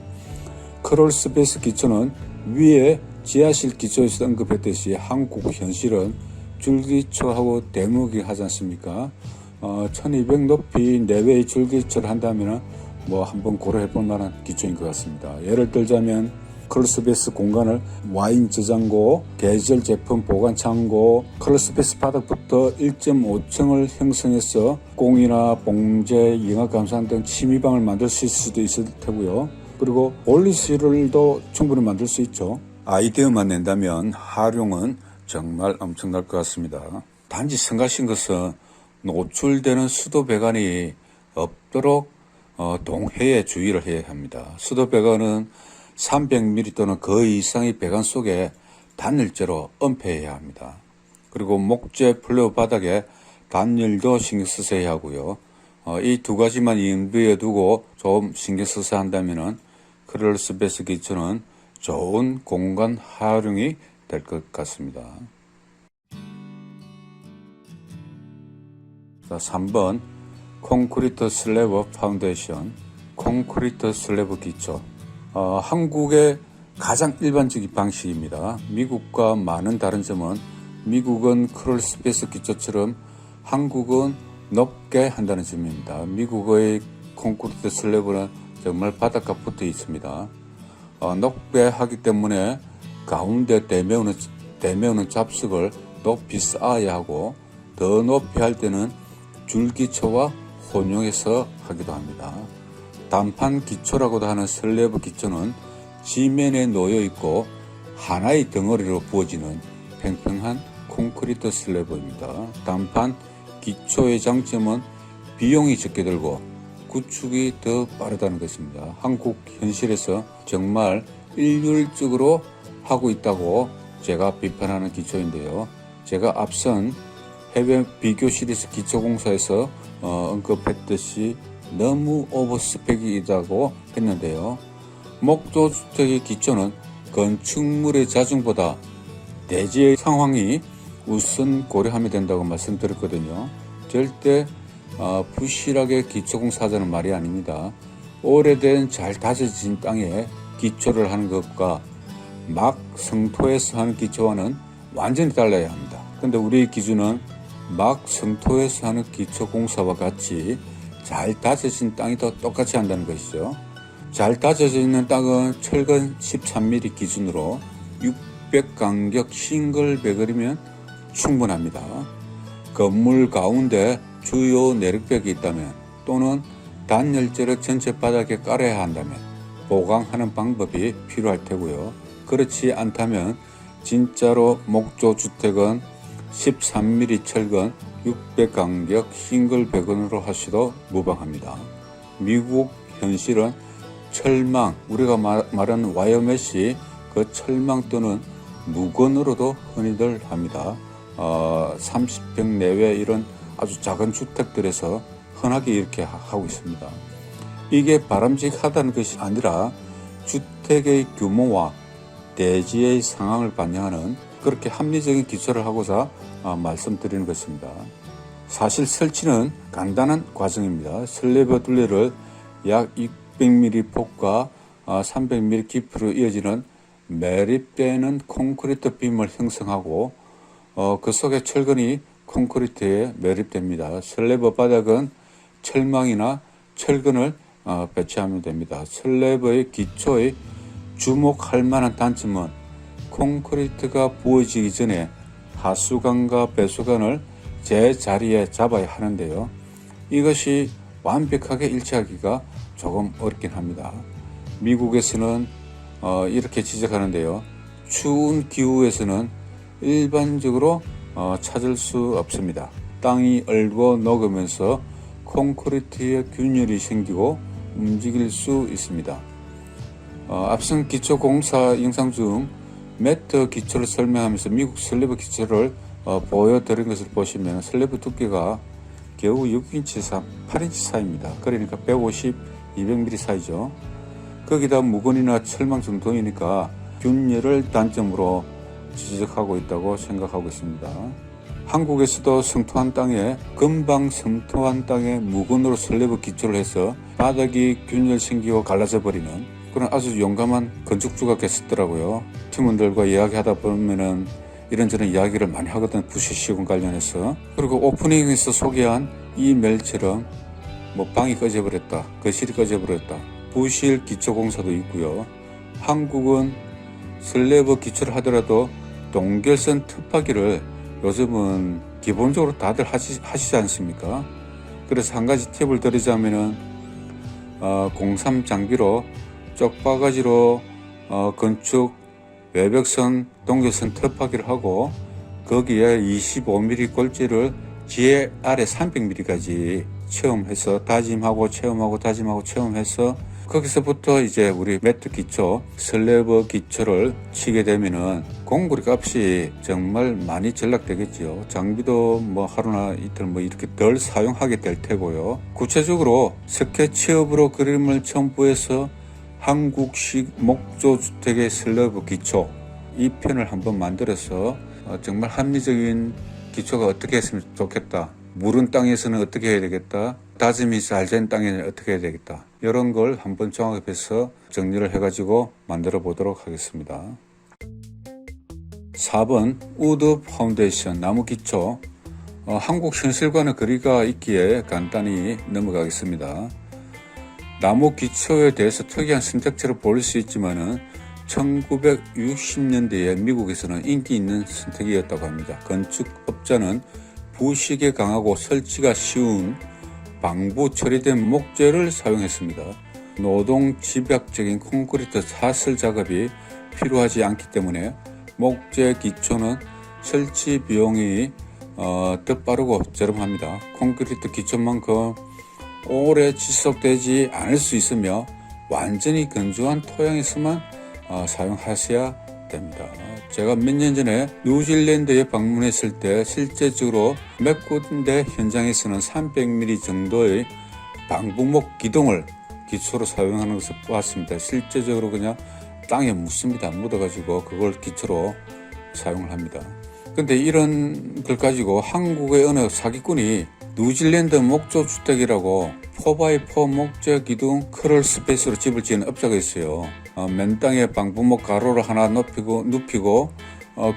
크롤 스페이스 기초는 위에 지하실 기초에서 언급했듯이 한국 현실은 줄기초하고 대목이 하지 않습니까? 1200 높이 내외의 줄기초를 한다면 한번 고려해 볼 만한 기초인 것 같습니다. 예를 들자면 크롤 스페이스 공간을 와인 저장고, 계절 제품 보관 창고, 크롤 스페이스 바닥부터 1.5층을 형성해서 꽁이나 봉제, 영화 감상 등 취미방을 만들 수 있을 수도 있을 테고요. 그리고 올리실도 충분히 만들 수 있죠. 아이디어만 낸다면 활용은 정말 엄청날 것 같습니다. 단지 생각하신 것은 노출되는 수도 배관이 없도록 동해에 주의를 해야 합니다. 수도 배관은 300mm 또는 그 이상의 배관 속에 단열재로 은폐해야 합니다. 그리고 목재 플레어 바닥에 단열도 신경 쓰셔야 하고요. 이 두 가지만 염두에 두고 좀 신경 써서 한다면 크롤 스페이스 기초는 좋은 공간 활용이 될 것 같습니다. 자, 3번 콘크리트 슬래브 파운데이션, 콘크리트 슬래브 기초. 한국의 가장 일반적인 방식입니다. 미국과 많은 다른 점은 미국은 크롤스페이스 기초처럼 한국은 높게 한다는 점입니다. 미국의 콘크리트 슬래브는 정말 바닷가 붙어 있습니다. 높게 하기 때문에 가운데 대매우는 잡석을 높이 쌓아야 하고 더 높이 할 때는 줄기초와 혼용해서 하기도 합니다. 단판 기초라고도 하는 슬래브 기초는 지면에 놓여 있고 하나의 덩어리로 부어지는 팽팽한 콘크리트 슬래브입니다. 단판 기초의 장점은 비용이 적게 들고 구축이 더 빠르다는 것입니다. 한국 현실에서 정말 일률적으로 하고 있다고 제가 비판하는 기초인데요. 제가 앞선 해외 비교 시리즈 기초공사에서 언급했듯이 너무 오버스펙이라고 했는데요. 목조주택의 기초는 건축물의 자중보다 대지의 상황이 우선 고려하면 된다고 말씀드렸거든요. 절대 부실하게 기초공사하자는 말이 아닙니다. 오래된 잘 다져진 땅에 기초를 하는 것과 막 성토해서 하는 기초와는 완전히 달라야 합니다. 그런데 우리의 기준은 막 성토해서 하는 기초공사와 같이 잘 다져진 땅이 더 똑같이 한다는 것이죠. 잘 다져져 있는 땅은 철근 13mm 기준으로 600간격 싱글백이면 충분합니다. 건물 가운데 주요 내력벽이 있다면 또는 단열재를 전체 바닥에 깔아야 한다면 보강하는 방법이 필요할 테고요. 그렇지 않다면 진짜로 목조주택은 13mm 철근 600간격 싱글백으로 하셔도 무방합니다. 미국 현실은 철망, 우리가 말하는 와이어메시 그 철망 또는 무건으로도 흔히들 합니다. 30평 내외 이런 아주 작은 주택들에서 흔하게 이렇게 하고 있습니다. 이게 바람직하다는 것이 아니라 주택의 규모와 대지의 상황을 반영하는 그렇게 합리적인 기초를 하고자 말씀드리는 것입니다. 사실 설치는 간단한 과정입니다. 슬래브 둘레를 약 600mm 폭과 300mm 깊이로 이어지는 매립되는 콘크리트 빔을 형성하고 그 속에 철근이 콘크리트에 매립됩니다. 슬래브 바닥은 철망이나 철근을 배치하면 됩니다. 슬래브의 기초의 주목할 만한 단점은 콘크리트가 부어지기 전에 하수관과 배수관을 제자리에 잡아야 하는데요. 이것이 완벽하게 일치하기가 조금 어렵긴 합니다. 미국에서는 이렇게 지적하는데요. 추운 기후에서는 일반적으로 찾을 수 없습니다. 땅이 얼고 녹으면서 콘크리트에 균열이 생기고 움직일 수 있습니다. 앞선 기초공사 영상 중 매트 기초를 설명하면서 미국 슬래브 기초를 보여드린 것을 보시면 슬래브 두께가 겨우 6인치 8인치 사이입니다. 그러니까 150, 200mm 사이죠. 거기다 무건이나 철망 정도이니까 균열을 단점으로 지적하고 있다고 생각하고 있습니다. 한국에서도 성토한 땅에 금방 성토한 땅에 무건으로 슬래브 기초를 해서 바닥이 균열 생기고 갈라져 버리는 그런 아주 용감한 건축주가 계셨더라고요. 팀원들과 이야기하다 보면은 이런저런 이야기를 많이 하거든. 부실시공 관련해서. 그리고 오프닝에서 소개한 이 멜처럼 방이 꺼져버렸다, 거실이 꺼져버렸다, 부실 기초공사도 있고요. 한국은 슬래브 기초를 하더라도 동결선 톱하기를 요즘은 기본적으로 다들 하시지 않습니까? 그래서 한 가지 팁을 드리자면은 03 장비로 쪽바가지로 건축 외벽선 동결선 톱하기를 하고 거기에 25mm 골재를 지혜 아래 300mm까지 체험해서 다짐하고 체험하고 다짐하고 체험해서 거기서부터 이제 우리 매트 기초, 슬래브 기초를 치게 되면은 공구리 값이 정말 많이 전락되겠죠. 장비도 하루나 이틀 이렇게 덜 사용하게 될 테고요. 구체적으로 스케치업으로 그림을 첨부해서 한국식 목조주택의 슬래브 기초 이 편을 한번 만들어서 정말 합리적인 기초가 어떻게 했으면 좋겠다. 무른 땅에서는 어떻게 해야 되겠다. 다짐이 잘 된 땅에는 어떻게 해야 되겠다. 이런 걸 한번 종합해서 정리를 해가지고 만들어 보도록 하겠습니다. 4번 우드 파운데이션 나무 기초. 한국 현실과는 거리가 있기에 간단히 넘어가겠습니다. 나무 기초에 대해서 특이한 선택지로 볼 수 있지만은 1960년대에 미국에서는 인기 있는 선택이었다고 합니다. 건축업자는 부식에 강하고 설치가 쉬운 방부 처리된 목재를 사용했습니다. 노동 집약적인 콘크리트 사슬 작업이 필요하지 않기 때문에 목재 기초는 설치 비용이 더 빠르고 저렴합니다. 콘크리트 기초만큼 오래 지속되지 않을 수 있으며 완전히 건조한 토양에서만 사용하셔야 됩니다. 제가 몇 년 전에 뉴질랜드에 방문했을 때 실제적으로 몇 군데 현장에서는 300mm 정도의 방부목 기둥을 기초로 사용하는 것을 보았습니다. 실제적으로 그냥 땅에 묻습니다. 묻어가지고 그걸 기초로 사용을 합니다. 근데 이런 걸 가지고 한국의 어느 사기꾼이 뉴질랜드 목조주택이라고 4x4 목재 기둥 크롤 스페이스로 집을 지은 업자가 있어요. 맨 땅에 방부목 가로를 하나 눕히고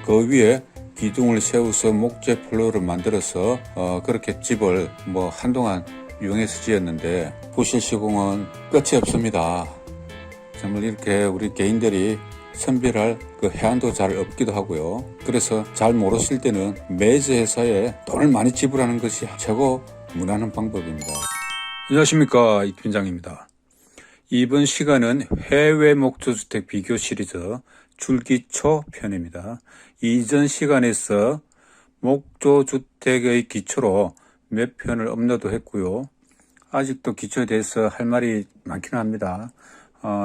그 위에 기둥을 세워서 목재 플로어를 만들어서 그렇게 집을 한동안 이용해서 지었는데 부실 시공은 끝이 없습니다. 정말 이렇게 우리 개인들이 선별할 그 해안도 잘 없기도 하고요. 그래서 잘 모르실 때는 매제 회사에 돈을 많이 지불하는 것이 최고 무난한 방법입니다. 안녕하십니까, 이 팀장입니다. 이번 시간은 해외 목조주택 비교 시리즈 줄기초 편입니다. 이전 시간에서 목조주택의 기초로 몇 편을 업로드 했고요. 아직도 기초에 대해서 할 말이 많기는 합니다.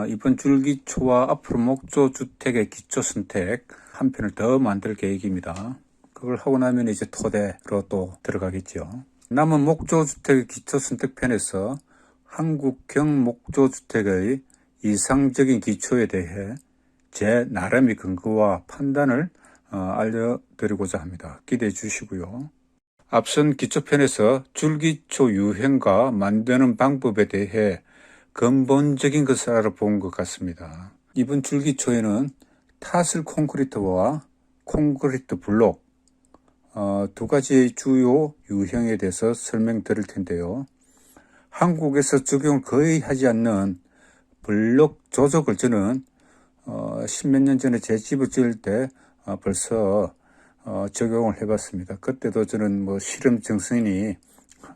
이번 줄기초와 앞으로 목조주택의 기초 선택 한 편을 더 만들 계획입니다. 그걸 하고 나면 이제 토대로 또 들어가겠죠. 남은 목조주택의 기초 선택편에서 한국형 목조주택의 이상적인 기초에 대해 제 나름의 근거와 판단을 알려드리고자 합니다. 기대해 주시고요. 앞선 기초편에서 줄기초 유형과 만드는 방법에 대해 근본적인 것을 알아본 것 같습니다. 이번 줄기초에는 타슬 콘크리트와 콘크리트 블록 두 가지 주요 유형에 대해서 설명드릴 텐데요. 한국에서 적용을 거의 하지 않는 블록 조적을 저는 십몇 년 전에 제 집을 지을 때 벌써 적용을 해봤습니다. 그때도 저는 실험 정신이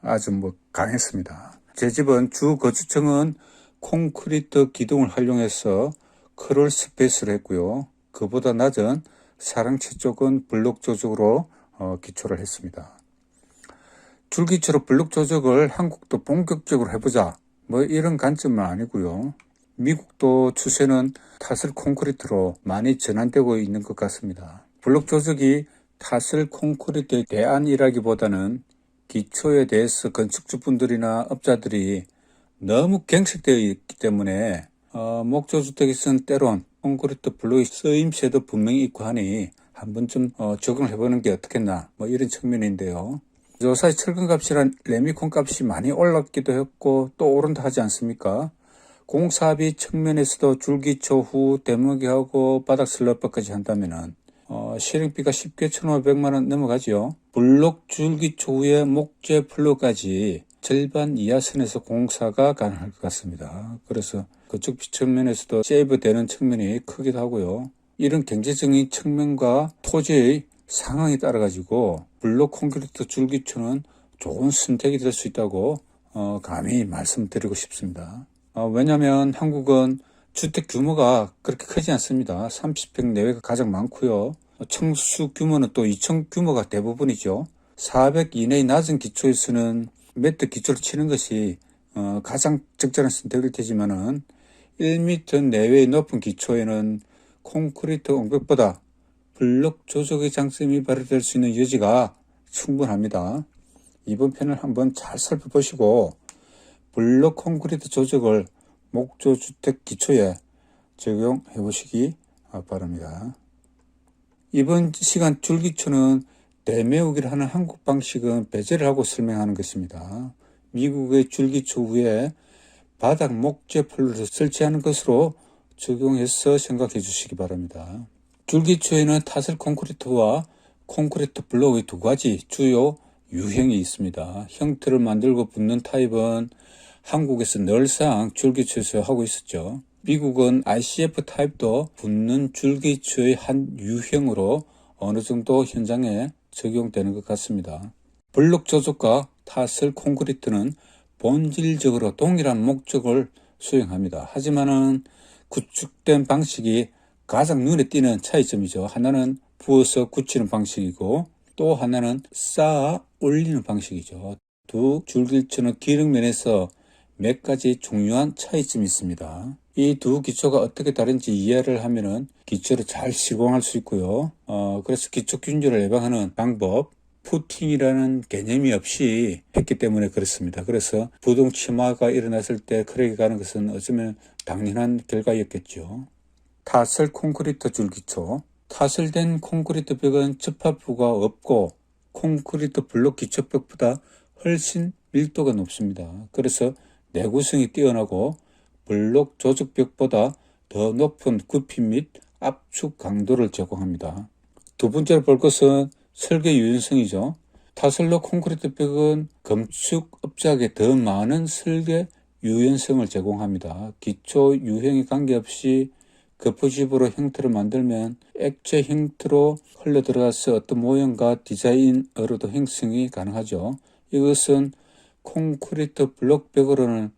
아주 강했습니다. 제 집은 주 거주층은 콘크리트 기둥을 활용해서 크롤 스페이스를 했고요. 그보다 낮은 사랑채 쪽은 블록 조적으로 기초를 했습니다. 줄기초로 블록 조적을 한국도 본격적으로 해보자 이런 관점은 아니고요. 미국도 추세는 타슬 콘크리트로 많이 전환되고 있는 것 같습니다. 블록 조적이 타슬 콘크리트의 대안이라기보다는 기초에 대해서 건축주분들이나 업자들이 너무 경직되어 있기 때문에 목조주택에서는 때론 콘크리트 블록의 쓰임새도 분명히 있고 하니 한 번쯤 적용을 해보는 게 어떻겠나 이런 측면인데요. 요사이 철근값이란 레미콘 값이 많이 올랐기도 했고 또 오른다 하지 않습니까? 공사비 측면에서도 줄기초 후 대목이하고 바닥 슬러버까지 한다면은 실행비가 쉽게 1,500만 원 넘어가죠. 블록 줄기초 후에 목재 플로까지 절반 이하 선에서 공사가 가능할 것 같습니다. 그래서 그쪽 측면에서도 세이브 되는 측면이 크기도 하고요. 이런 경제적인 측면과 토지의 상황에 따라 가지고 블록 콘크리트 줄기초는 좋은 선택이 될 수 있다고 감히 말씀드리고 싶습니다. 왜냐하면 한국은 주택 규모가 그렇게 크지 않습니다. 30평 내외가 가장 많고요. 청수 규모는 또 2층 규모가 대부분이죠. 400 이내의 낮은 기초에서는 매트 기초를 치는 것이 가장 적절한 선택일 테지만은 1m 내외의 높은 기초에는 콘크리트 옹벽보다 블록 조적의 장점이 발휘될 수 있는 여지가 충분합니다. 이번 편을 한번 잘 살펴보시고 블록 콘크리트 조적을 목조주택 기초에 적용해 보시기 바랍니다. 이번 시간 줄기초는 대매우기를 하는 한국 방식은 배제를 하고 설명하는 것입니다. 미국의 줄기초 위에 바닥 목재 플로를 설치하는 것으로 적용해서 생각해 주시기 바랍니다. 줄기초에는 타설 콘크리트와 콘크리트 블록의 두 가지 주요 유형이 있습니다. 형태를 만들고 붙는 타입은 한국에서 늘상 줄기초에서 하고 있었죠. 미국은 ICF 타입도 붙는 줄기초의 한 유형으로 어느 정도 현장에 적용되는 것 같습니다. 블록 조작과 타설 콘크리트는 본질적으로 동일한 목적을 수행합니다. 하지만은 구축된 방식이 가장 눈에 띄는 차이점이죠. 하나는 부어서 굳히는 방식이고 또 하나는 쌓아 올리는 방식이죠. 두 줄기초는 기능면에서 몇 가지 중요한 차이점이 있습니다. 이 두 기초가 어떻게 다른지 이해를 하면은 기초를 잘 시공할 수 있고요. 그래서 기초 균열을 예방하는 방법, 푸팅이라는 개념이 없이 했기 때문에 그렇습니다. 그래서 부동 침하가 일어났을 때 크랙이 가는 것은 어쩌면 당연한 결과였겠죠. 타설 콘크리트 줄기초. 타설된 콘크리트 벽은 접합부가 없고 콘크리트 블록 기초벽보다 훨씬 밀도가 높습니다. 그래서 내구성이 뛰어나고 블록 조직벽보다 더 높은 굽힘 및 압축 강도를 제공합니다. 두 번째로 볼 것은 설계 유연성이죠. 타설로 콘크리트 벽은 건축 업자에게 더 많은 설계 유연성을 제공합니다. 기초 유형에 관계없이 거푸집으로 형태를 만들면 액체 형태로 흘러 들어가서 어떤 모형과 디자인으로도 형성이 가능하죠. 이것은 콘크리트 블록 벽으로는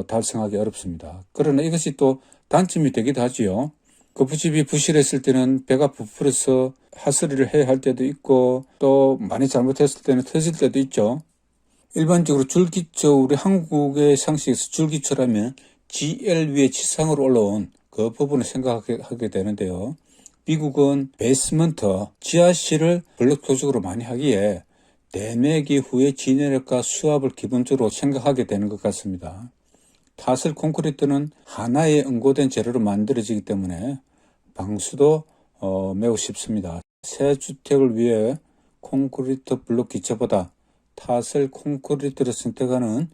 달성하기 어렵습니다. 그러나 이것이 또 단점이 되기도 하지요. 거푸집이 부실했을 때는 벽가 부풀어서 하수리를 해야 할 때도 있고 또 많이 잘못했을 때는 터질 때도 있죠. 일반적으로 줄기초, 우리 한국의 상식에서 줄기초라면 GL 위에 지상으로 올라온 그 부분을 생각하게 되는데요. 미국은 베이스먼트, 지하실을 블록 조직으로 많이 하기에 대매기 후에 진열력과 수압을 기본적으로 생각하게 되는 것 같습니다. 타설 콘크리트는 하나의 응고된 재료로 만들어지기 때문에 방수도 매우 쉽습니다. 새 주택을 위해 콘크리트 블록 기초보다 타설 콘크리트를 선택하는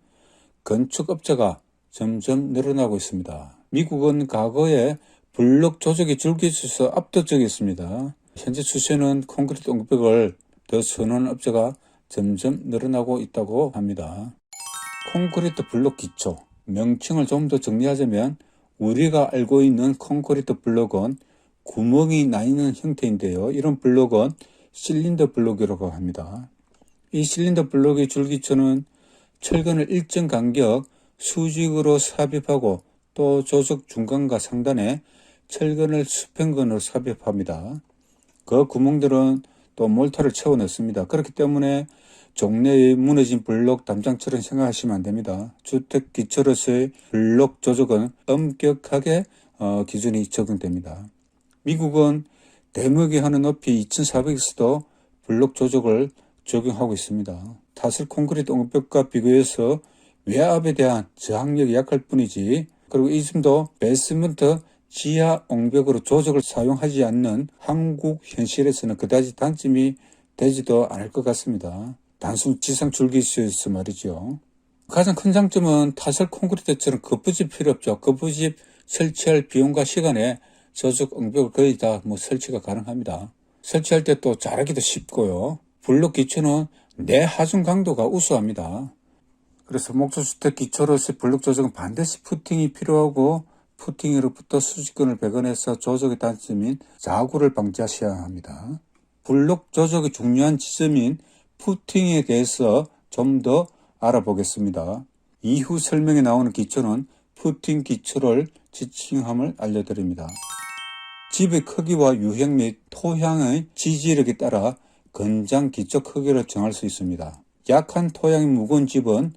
건축업자가 점점 늘어나고 있습니다. 미국은 과거에 블록 조직이 줄기쳐서 압도적이었습니다. 현재 추세는 콘크리트 옹벽을 더 선호하는 업자가 점점 늘어나고 있다고 합니다. 콘크리트 블록 기초, 명칭을 좀 더 정리하자면 우리가 알고 있는 콘크리트 블록은 구멍이 나 있는 형태인데요. 이런 블록은 실린더 블록이라고 합니다. 이 실린더 블록의 줄기초는 철근을 일정 간격 수직으로 삽입하고 또 조적 중간과 상단에 철근을 수평근으로 삽입합니다. 그 구멍들은 또 몰타를 채워 넣습니다. 그렇기 때문에 종래의 무너진 블록 담장처럼 생각하시면 안 됩니다. 주택 기초로서의 블록 조적은 엄격하게 기준이 적용됩니다. 미국은 대목이 하는 높이 2,400에서도 블록 조적을 적용하고 있습니다. 타설 콘크리트 옹벽과 비교해서 외압에 대한 저항력이 약할 뿐이지, 그리고 이 점도 베이스먼트 지하 옹벽으로 조적을 사용하지 않는 한국 현실에서는 그다지 단점이 되지도 않을 것 같습니다. 단순 지상 줄기초에서 말이죠. 가장 큰 장점은 타설 콘크리트처럼 거푸집 필요 없죠. 거푸집 설치할 비용과 시간에 조적 옹벽을 거의 다 설치가 가능합니다. 설치할 때 또 잘하기도 쉽고요. 블록 기초는 내하중 강도가 우수합니다. 그래서 목조주택 기초로서 블록 조적은 반드시 푸팅이 필요하고 푸팅으로부터 수직근을 배건해서 조적의 단점인 자구를 방지하셔야 합니다. 블록 조적의 중요한 지점인 푸팅에 대해서 좀 더 알아보겠습니다. 이후 설명에 나오는 기초는 푸팅 기초를 지칭함을 알려드립니다. 집의 크기와 유형 및 토양의 지지력에 따라 건장 기초 크기를 정할 수 있습니다. 약한 토양이 무거운 집은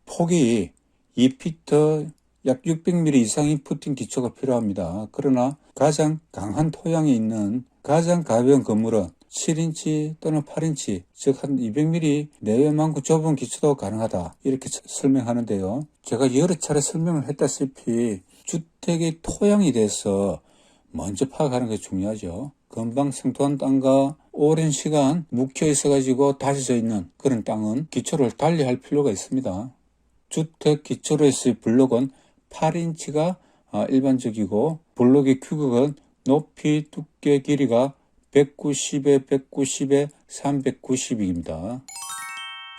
폭이 2피트 약 600mm 이상의 푸팅 기초가 필요합니다. 그러나 가장 강한 토양이 있는 가장 가벼운 건물은 7인치 또는 8인치, 즉 한 200mm 내외만큼 좁은 기초도 가능하다, 이렇게 설명하는데요. 제가 여러 차례 설명을 했다시피 주택의 토양에 대해서 먼저 파악하는 게 중요하죠. 금방 생토한 땅과 오랜 시간 묵혀 있어가지고 다져져 있는 그런 땅은 기초를 달리 할 필요가 있습니다. 주택 기초로서의 블록은 8인치가 일반적이고 블록의 규격은 높이, 두께, 길이가 190에 190에 390입니다.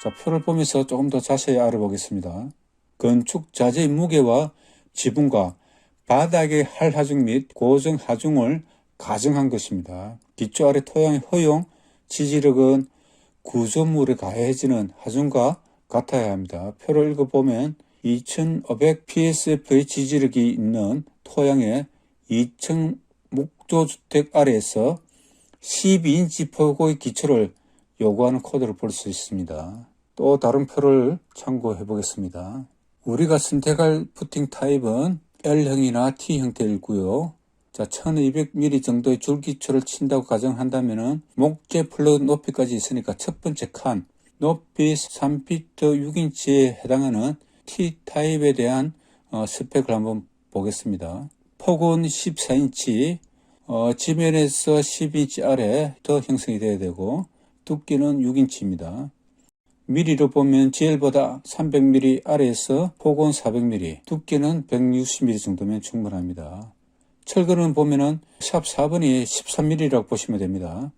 자, 표를 보면서 조금 더 자세히 알아보겠습니다. 건축 자재의 무게와 지붕과 바닥의 할하중 및 고정 하중을 가정한 것입니다. 기초 아래 토양의 허용, 지지력은 구조물에 가해지는 하중과 같아야 합니다. 표를 읽어보면 2500 PSF의 지지력이 있는 토양의 2층 목조주택 아래에서 12인치 폭의 기초를 요구하는 코드를 볼 수 있습니다. 또 다른 표를 참고해 보겠습니다. 우리가 선택할 부팅 타입은 L형이나 T 형태이고요. 자, 1200mm 정도의 줄기초를 친다고 가정한다면은 목재 플러그 높이까지 있으니까 첫 번째 칸 높이 3피트 6인치에 해당하는 T타입에 대한 스펙을 한번 보겠습니다. 폭은 14인치, 지면에서 10인치 아래 더 형성이 되어야 되고 두께는 6인치입니다. 미리로 보면 GL보다 300mm 아래에서 폭은 400mm, 두께는 160mm 정도면 충분합니다. 철근은 보면은 샵 4번이 13mm라고 보시면 됩니다.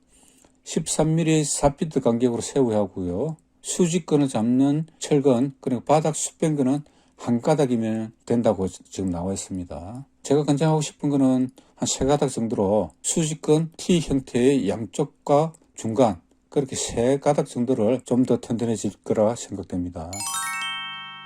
13mm 4피트 간격으로 세워야 하고요. 수직근을 잡는 철근, 그리고 바닥 수평근은 한 가닥이면 된다고 지금 나와 있습니다. 제가 권장하고 싶은 거는 한 3가닥 정도로 수직근 T 형태의 양쪽과 중간, 그렇게 3가닥 정도를 좀 더 튼튼해질 거라 생각됩니다.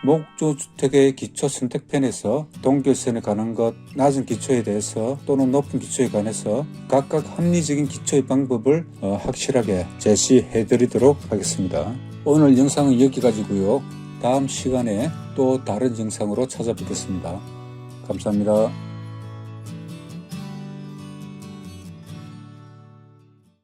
목조 주택의 기초 선택편에서 동결선에 가는 것, 낮은 기초에 대해서 또는 높은 기초에 관해서 각각 합리적인 기초의 방법을 확실하게 제시해 드리도록 하겠습니다. 오늘 영상은 여기까지고요. 다음 시간에 또 다른 영상으로 찾아뵙겠습니다. 감사합니다.